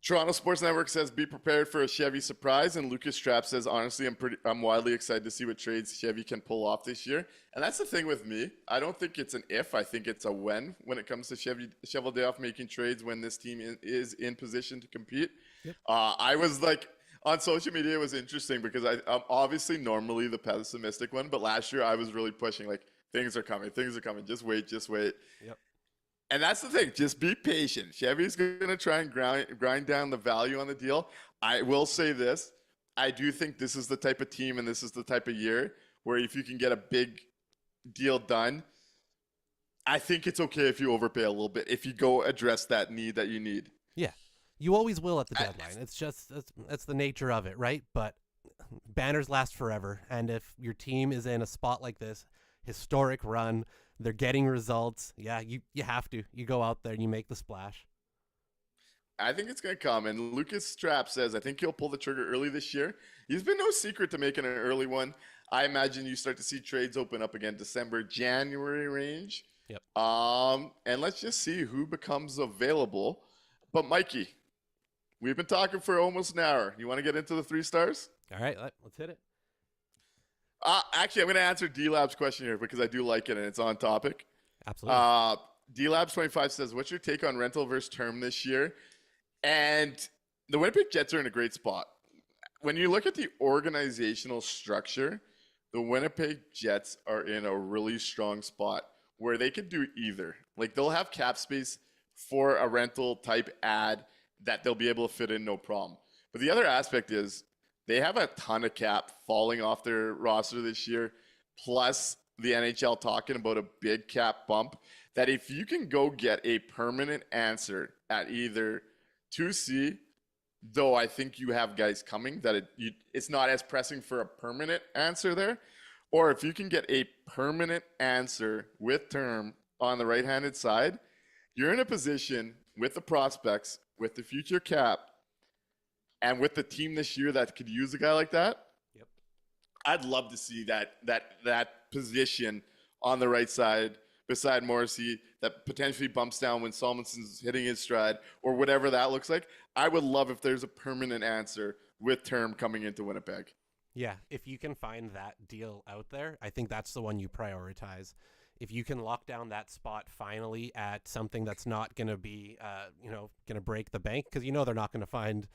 Toronto Sports Network says be prepared for a Chevy surprise, and Lucas Strapp says honestly I'm wildly excited to see what trades Chevy can pull off this year. And that's the thing with me. I don't think it's an if. I think it's a when it comes to Cheveldayoff making trades when this team is in position to compete. Yep. I was like, on social media, it was interesting because I'm obviously normally the pessimistic one, but last year I was really pushing like things are coming, just wait. Yep. And that's the thing. Just be patient. Chevy's going to try and grind down the value on the deal. I will say this. I do think this is the type of team and this is the type of year where if you can get a big deal done, I think it's okay if you overpay a little bit, if you go address that need that you need. Yeah. You always will at the deadline. It's just that's the nature of it, right? But banners last forever. And if your team is in a spot like this, historic run, they're getting results. Yeah, you have to. You go out there and you make the splash. I think it's going to come. And Lucas Strapp says, I think he'll pull the trigger early this year. He's been no secret to making an early one. I imagine you start to see trades open up again December, January range. Yep. And let's just see who becomes available. But Mikey, we've been talking for almost an hour. You want to get into the 3 stars? All right, let's hit it. Actually, I'm going to answer D-Lab's question here because I do like it and it's on topic. Absolutely. D-Labs 25 says, what's your take on rental versus term this year? And the Winnipeg Jets are in a great spot. When you look at the organizational structure, the Winnipeg Jets are in a really strong spot where they could do either. Like, they'll have cap space for a rental type ad that they'll be able to fit in no problem. But the other aspect is they have a ton of cap falling off their roster this year, plus the NHL talking about a big cap bump, that if you can go get a permanent answer at either 2C, though I think you have guys coming, that it's not as pressing for a permanent answer there, or if you can get a permanent answer with term on the right-handed side, you're in a position with the prospects, with the future cap, and with the team this year that could use a guy like that. Yep. I'd love to see that position on the right side beside Morrissey that potentially bumps down when Salmonson's hitting his stride or whatever that looks like. I would love if there's a permanent answer with term coming into Winnipeg. Yeah, if you can find that deal out there, I think that's the one you prioritize. If you can lock down that spot finally at something that's not going to be, going to break the bank, because they're not going to find,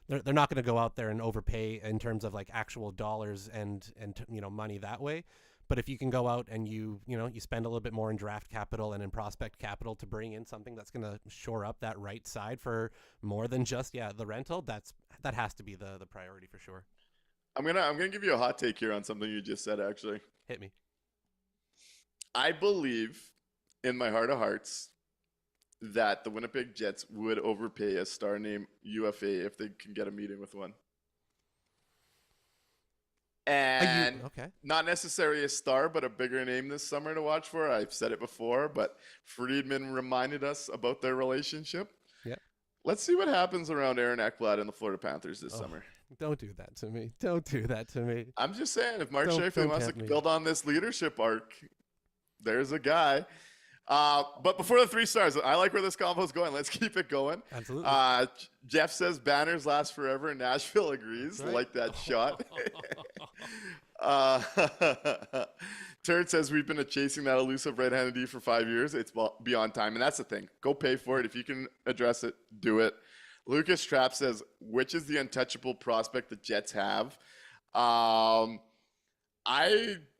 they're not going to go out there and overpay in terms of like actual dollars and money that way. But if you can go out and you spend a little bit more in draft capital and in prospect capital to bring in something that's going to shore up that right side for more than just the rental, that has to be the priority for sure. I'm gonna give you a hot take here on something you just said. Actually, hit me. I believe in my heart of hearts that the Winnipeg Jets would overpay a star named UFA if they can get a meeting with one. And not necessarily a star, but a bigger name this summer to watch for. I've said it before, but Friedman reminded us about their relationship. Yeah. Let's see what happens around Aaron Ekblad and the Florida Panthers this summer. Don't do that to me. Don't do that to me. I'm just saying, if Mark Scheifele wants to build on this leadership arc, there's a guy. But before the 3 stars, I like where this combo is going. Let's keep it going. Absolutely. Jeff says banners last forever, and Nashville agrees. Right. Like that shot. Turd says we've been chasing that elusive right-handed D for 5 years. It's beyond time, and that's the thing. Go pay for it. If you can address it, do it. Lucas Trapp says, which is the untouchable prospect the Jets have? I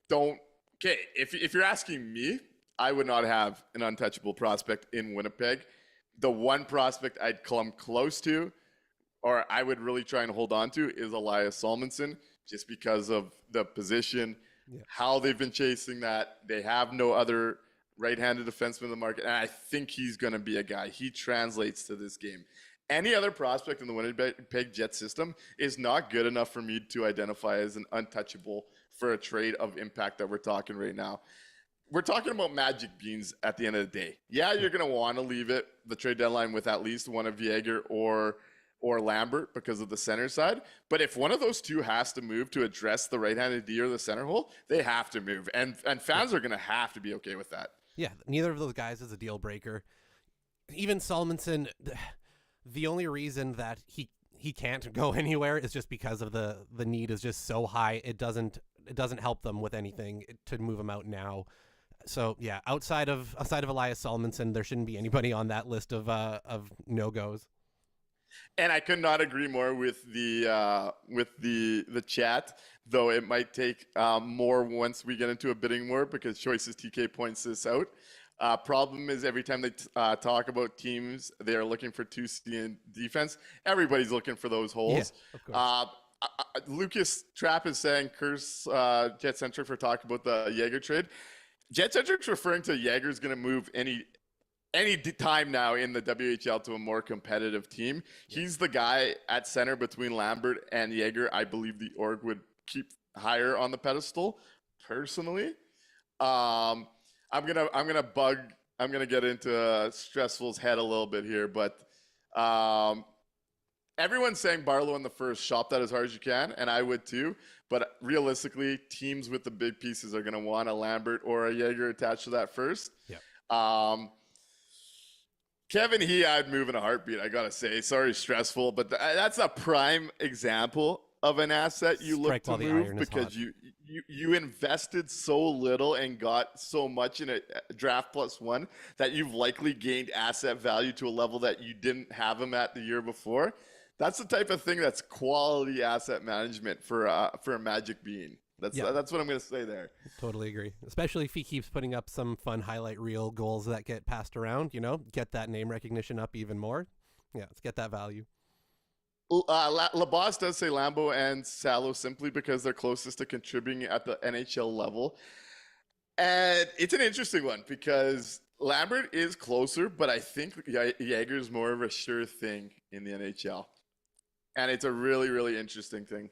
don't. Okay, if you're asking me, I would not have an untouchable prospect in Winnipeg. The one prospect I'd come close to, or I would really try and hold on to, is Elias Salmonson, just because of the position, how they've been chasing that. They have no other right-handed defenseman in the market, and I think he's going to be a guy. He translates to this game. Any other prospect in the Winnipeg Jets system is not good enough for me to identify as an untouchable for a trade of impact that we're talking right now. We're talking about magic beans at the end of the day. Yeah, you're going to want to leave it the trade deadline with at least one of Yeager or Lambert because of the center side. But if one of those two has to move to address the right-handed D or the center hole, they have to move. And fans are going to have to be okay with that. Yeah, neither of those guys is a deal breaker. Even Salmonson, the only reason that he can't go anywhere is just because of the need is just so high. It doesn't help them with anything to move him out now. So yeah, outside of Elias Salmonson, there shouldn't be anybody on that list of no-goes. And I could not agree more with the chat, though it might take more once we get into a bidding war, because Choices TK points this out. Problem is, every time they talk about teams, they are looking for 2C in defense. Everybody's looking for those holes. Yeah, of course. Lucas Trapp is saying, curse Jet-Centric for talking about the Yeager trade. Jet-Centric's referring to Yeager's going to move any time now in the WHL to a more competitive team. Yeah. He's the guy at center between Lambert and Yeager. I believe the org would keep higher on the pedestal. Personally, I'm gonna get into Stressful's head a little bit here, but everyone's saying Barlow in the first. Shop that as hard as you can, and I would too. But realistically, teams with the big pieces are going to want a Lambert or a Yeager attached to that first. Yeah. Kevin I'd move in a heartbeat, I got to say. Sorry, Stressful, but that's a prime example of an asset you look Strike to while the move iron is because hot. you invested so little and got so much in a draft plus one that you've likely gained asset value to a level that you didn't have them at the year before. That's the type of thing that's quality asset management for a Magic being. That's what I'm going to say there. Totally agree. Especially if he keeps putting up some fun highlight reel goals that get passed around, get that name recognition up even more. Yeah, let's get that value. LaBosse does say Lambo and Salo simply because they're closest to contributing at the NHL level. And it's an interesting one because Lambert is closer, but I think Yager is more of a sure thing in the NHL. And it's a really, really interesting thing.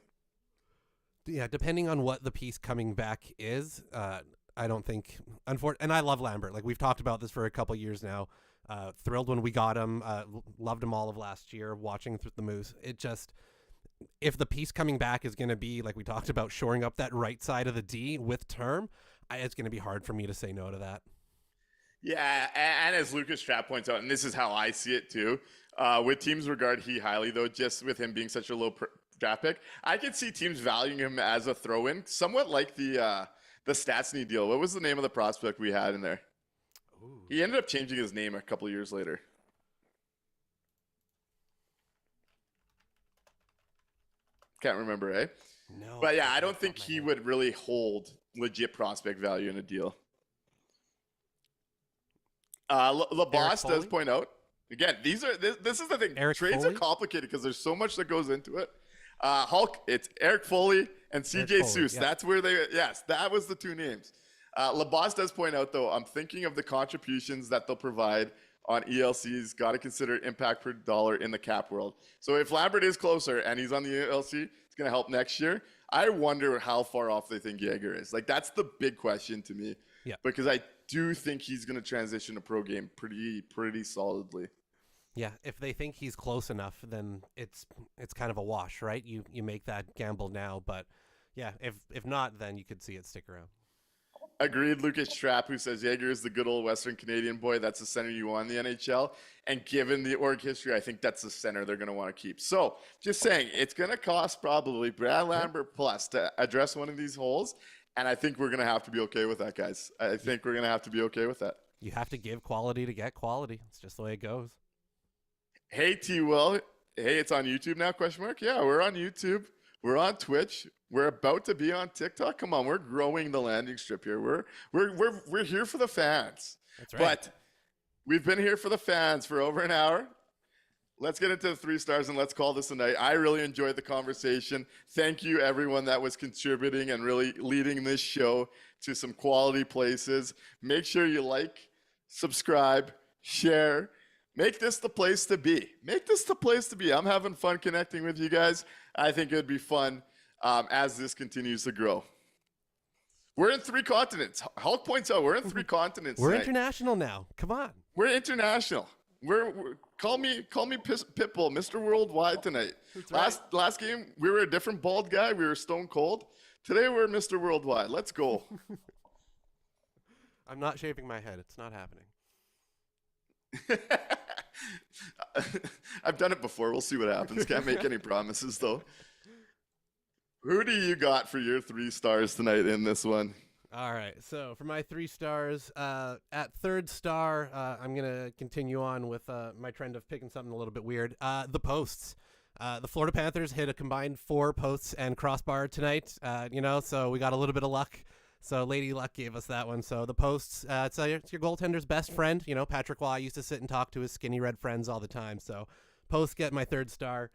Yeah, depending on what the piece coming back is, I don't think, and I love Lambert. Like, we've talked about this for a couple years now. Thrilled when we got him. Loved him all of last year, watching through the Moose. It just, if the piece coming back is going to be, like we talked about, shoring up that right side of the D with term, it's going to be hard for me to say no to that. Yeah, and as Lucas Trapp points out, and this is how I see it too, with teams regard he highly, though, just with him being such a low draft pick, I could see teams valuing him as a throw-in, somewhat like the Stastny deal. What was the name of the prospect we had in there? Ooh. He ended up changing his name a couple of years later. Can't remember, eh? No. But yeah, I don't think he would really hold legit prospect value in a deal. LaBosse does point out, again, this is the thing. Eric Trades Foley? are complicated because there's so much that goes into it. Hulk, it's Eric Foley and CJ Seuss. Yeah. That's where that was the two names. LaBosse does point out, though, I'm thinking of the contributions that they'll provide on ELCs. Got to consider impact per dollar in the cap world. So if Lambert is closer and he's on the ELC, it's going to help next year. I wonder how far off they think Yager is. Like, that's the big question to me. Yeah. Because I do think he's going to transition to pro game pretty solidly. Yeah, if they think he's close enough, then it's kind of a wash, right? You make that gamble now, but yeah, if not, then you could see it stick around. Agreed, Lucas Trapp, who says Yager is the good old Western Canadian boy. That's the center you want in the NHL. And given the org history, I think that's the center they're going to want to keep. So just saying, it's going to cost probably Brad Lambert plus to address one of these holes. And I think we're going to have to be okay with that, guys. I think we're going to have to be okay with that. You have to give quality to get quality. It's just the way it goes. Hey, T-Will. Hey, it's on YouTube now, question mark? Yeah, we're on YouTube. We're on Twitch. We're about to be on TikTok. Come on, we're growing the landing strip here. We're here for the fans. That's right. But we've been here for the fans for over an hour. Let's get into the 3 stars and let's call this a night. I really enjoyed the conversation. Thank you, everyone that was contributing and really leading this show to some quality places. Make sure you like, subscribe, share. Make this the place to be. Make this the place to be. I'm having fun connecting with you guys. I think it would be fun as this continues to grow. We're in 3 continents. Hulk points out we're in 3 continents. We're tonight. international now. Come on. We're international. We're call me Pitbull, Mr. Worldwide tonight. Right. Last game we were a different bald guy. We were Stone Cold. Today we're Mr. Worldwide. Let's go. I'm not shaving my head. It's not happening. I've done it before. We'll see what happens. Can't make any promises though. Who do you got for your 3 stars tonight in this one? All right. So for my 3 stars, at 3rd star, I'm going to continue on with my trend of picking something a little bit weird. The posts. The Florida Panthers hit a combined 4 posts and crossbar tonight, so we got a little bit of luck. So Lady Luck gave us that one. So the posts, it's your goaltender's best friend. Patrick Waugh used to sit and talk to his skinny red friends all the time. So posts get my 3rd star.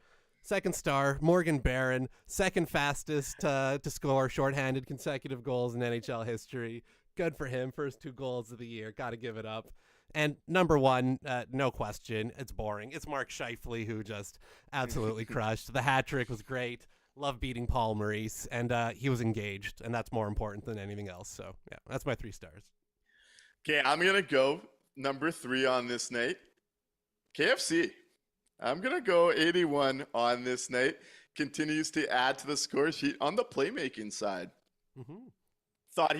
2nd star, Morgan Barron, 2nd fastest to score shorthanded consecutive goals in NHL history. Good for him. First 2 goals of the year. Got to give it up. And number 1, no question, it's boring. It's Mark Scheifele, who just absolutely crushed. The hat trick was great. Love beating Paul Maurice, and he was engaged, and that's more important than anything else. So, yeah, that's my 3 stars. Okay, I'm going to go number 3 on this night. KFC. I'm going to go 81 on this night. Continues to add to the score sheet on the playmaking side. Mm-hmm. Thought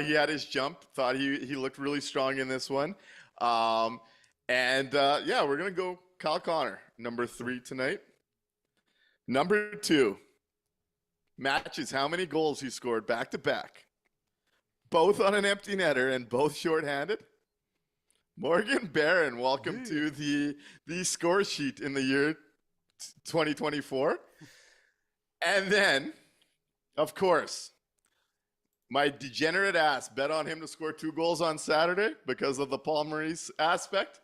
he had his jump. Thought he looked really strong in this one. We're going to go Kyle Connor, number 3 tonight. Number 2, matches how many goals he scored back to back, both on an empty netter and both shorthanded. Morgan Barron, welcome to the score sheet in the year 2024. And then, of course, my degenerate ass bet on him to score 2 goals on Saturday because of the Paul Maurice aspect.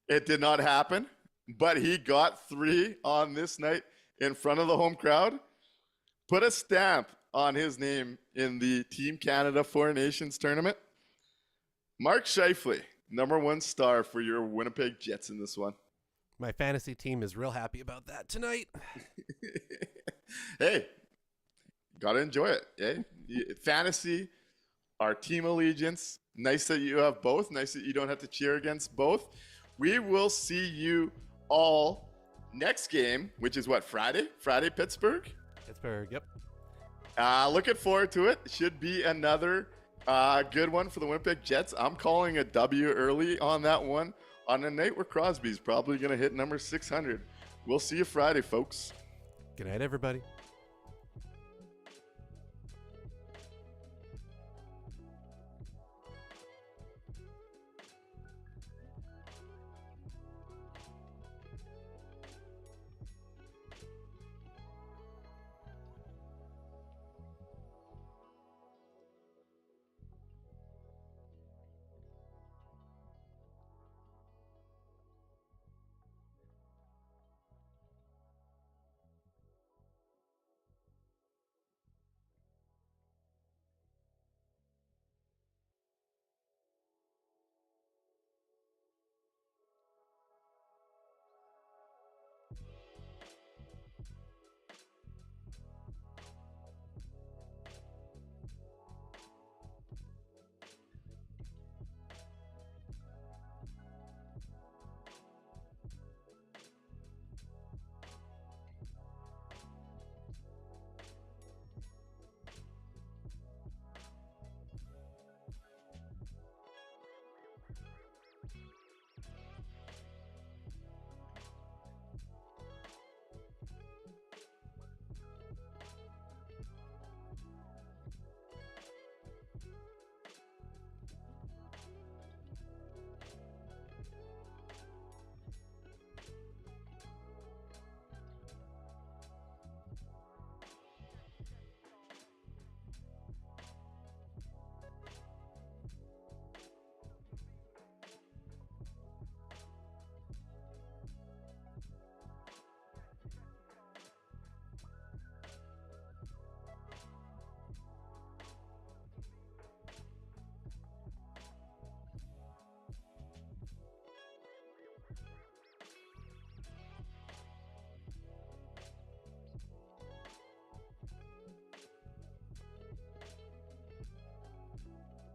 It did not happen, but he got 3 on this night in front of the home crowd. Put a stamp on his name in the Team Canada Four Nations tournament. Mark Scheifele, number 1 star for your Winnipeg Jets in this one. My fantasy team is real happy about that tonight. Hey, gotta enjoy it. Eh? Fantasy, our team allegiance. Nice that you have both. Nice that you don't have to cheer against both. We will see you all next game, which is what, Friday? Friday, Pittsburgh? Pittsburgh, yep. Looking forward to it. Should be another good one for the Winnipeg Jets. I'm calling a W early on that one on a night where Crosby's probably going to hit number 600. We'll see you Friday, folks. Good night, everybody.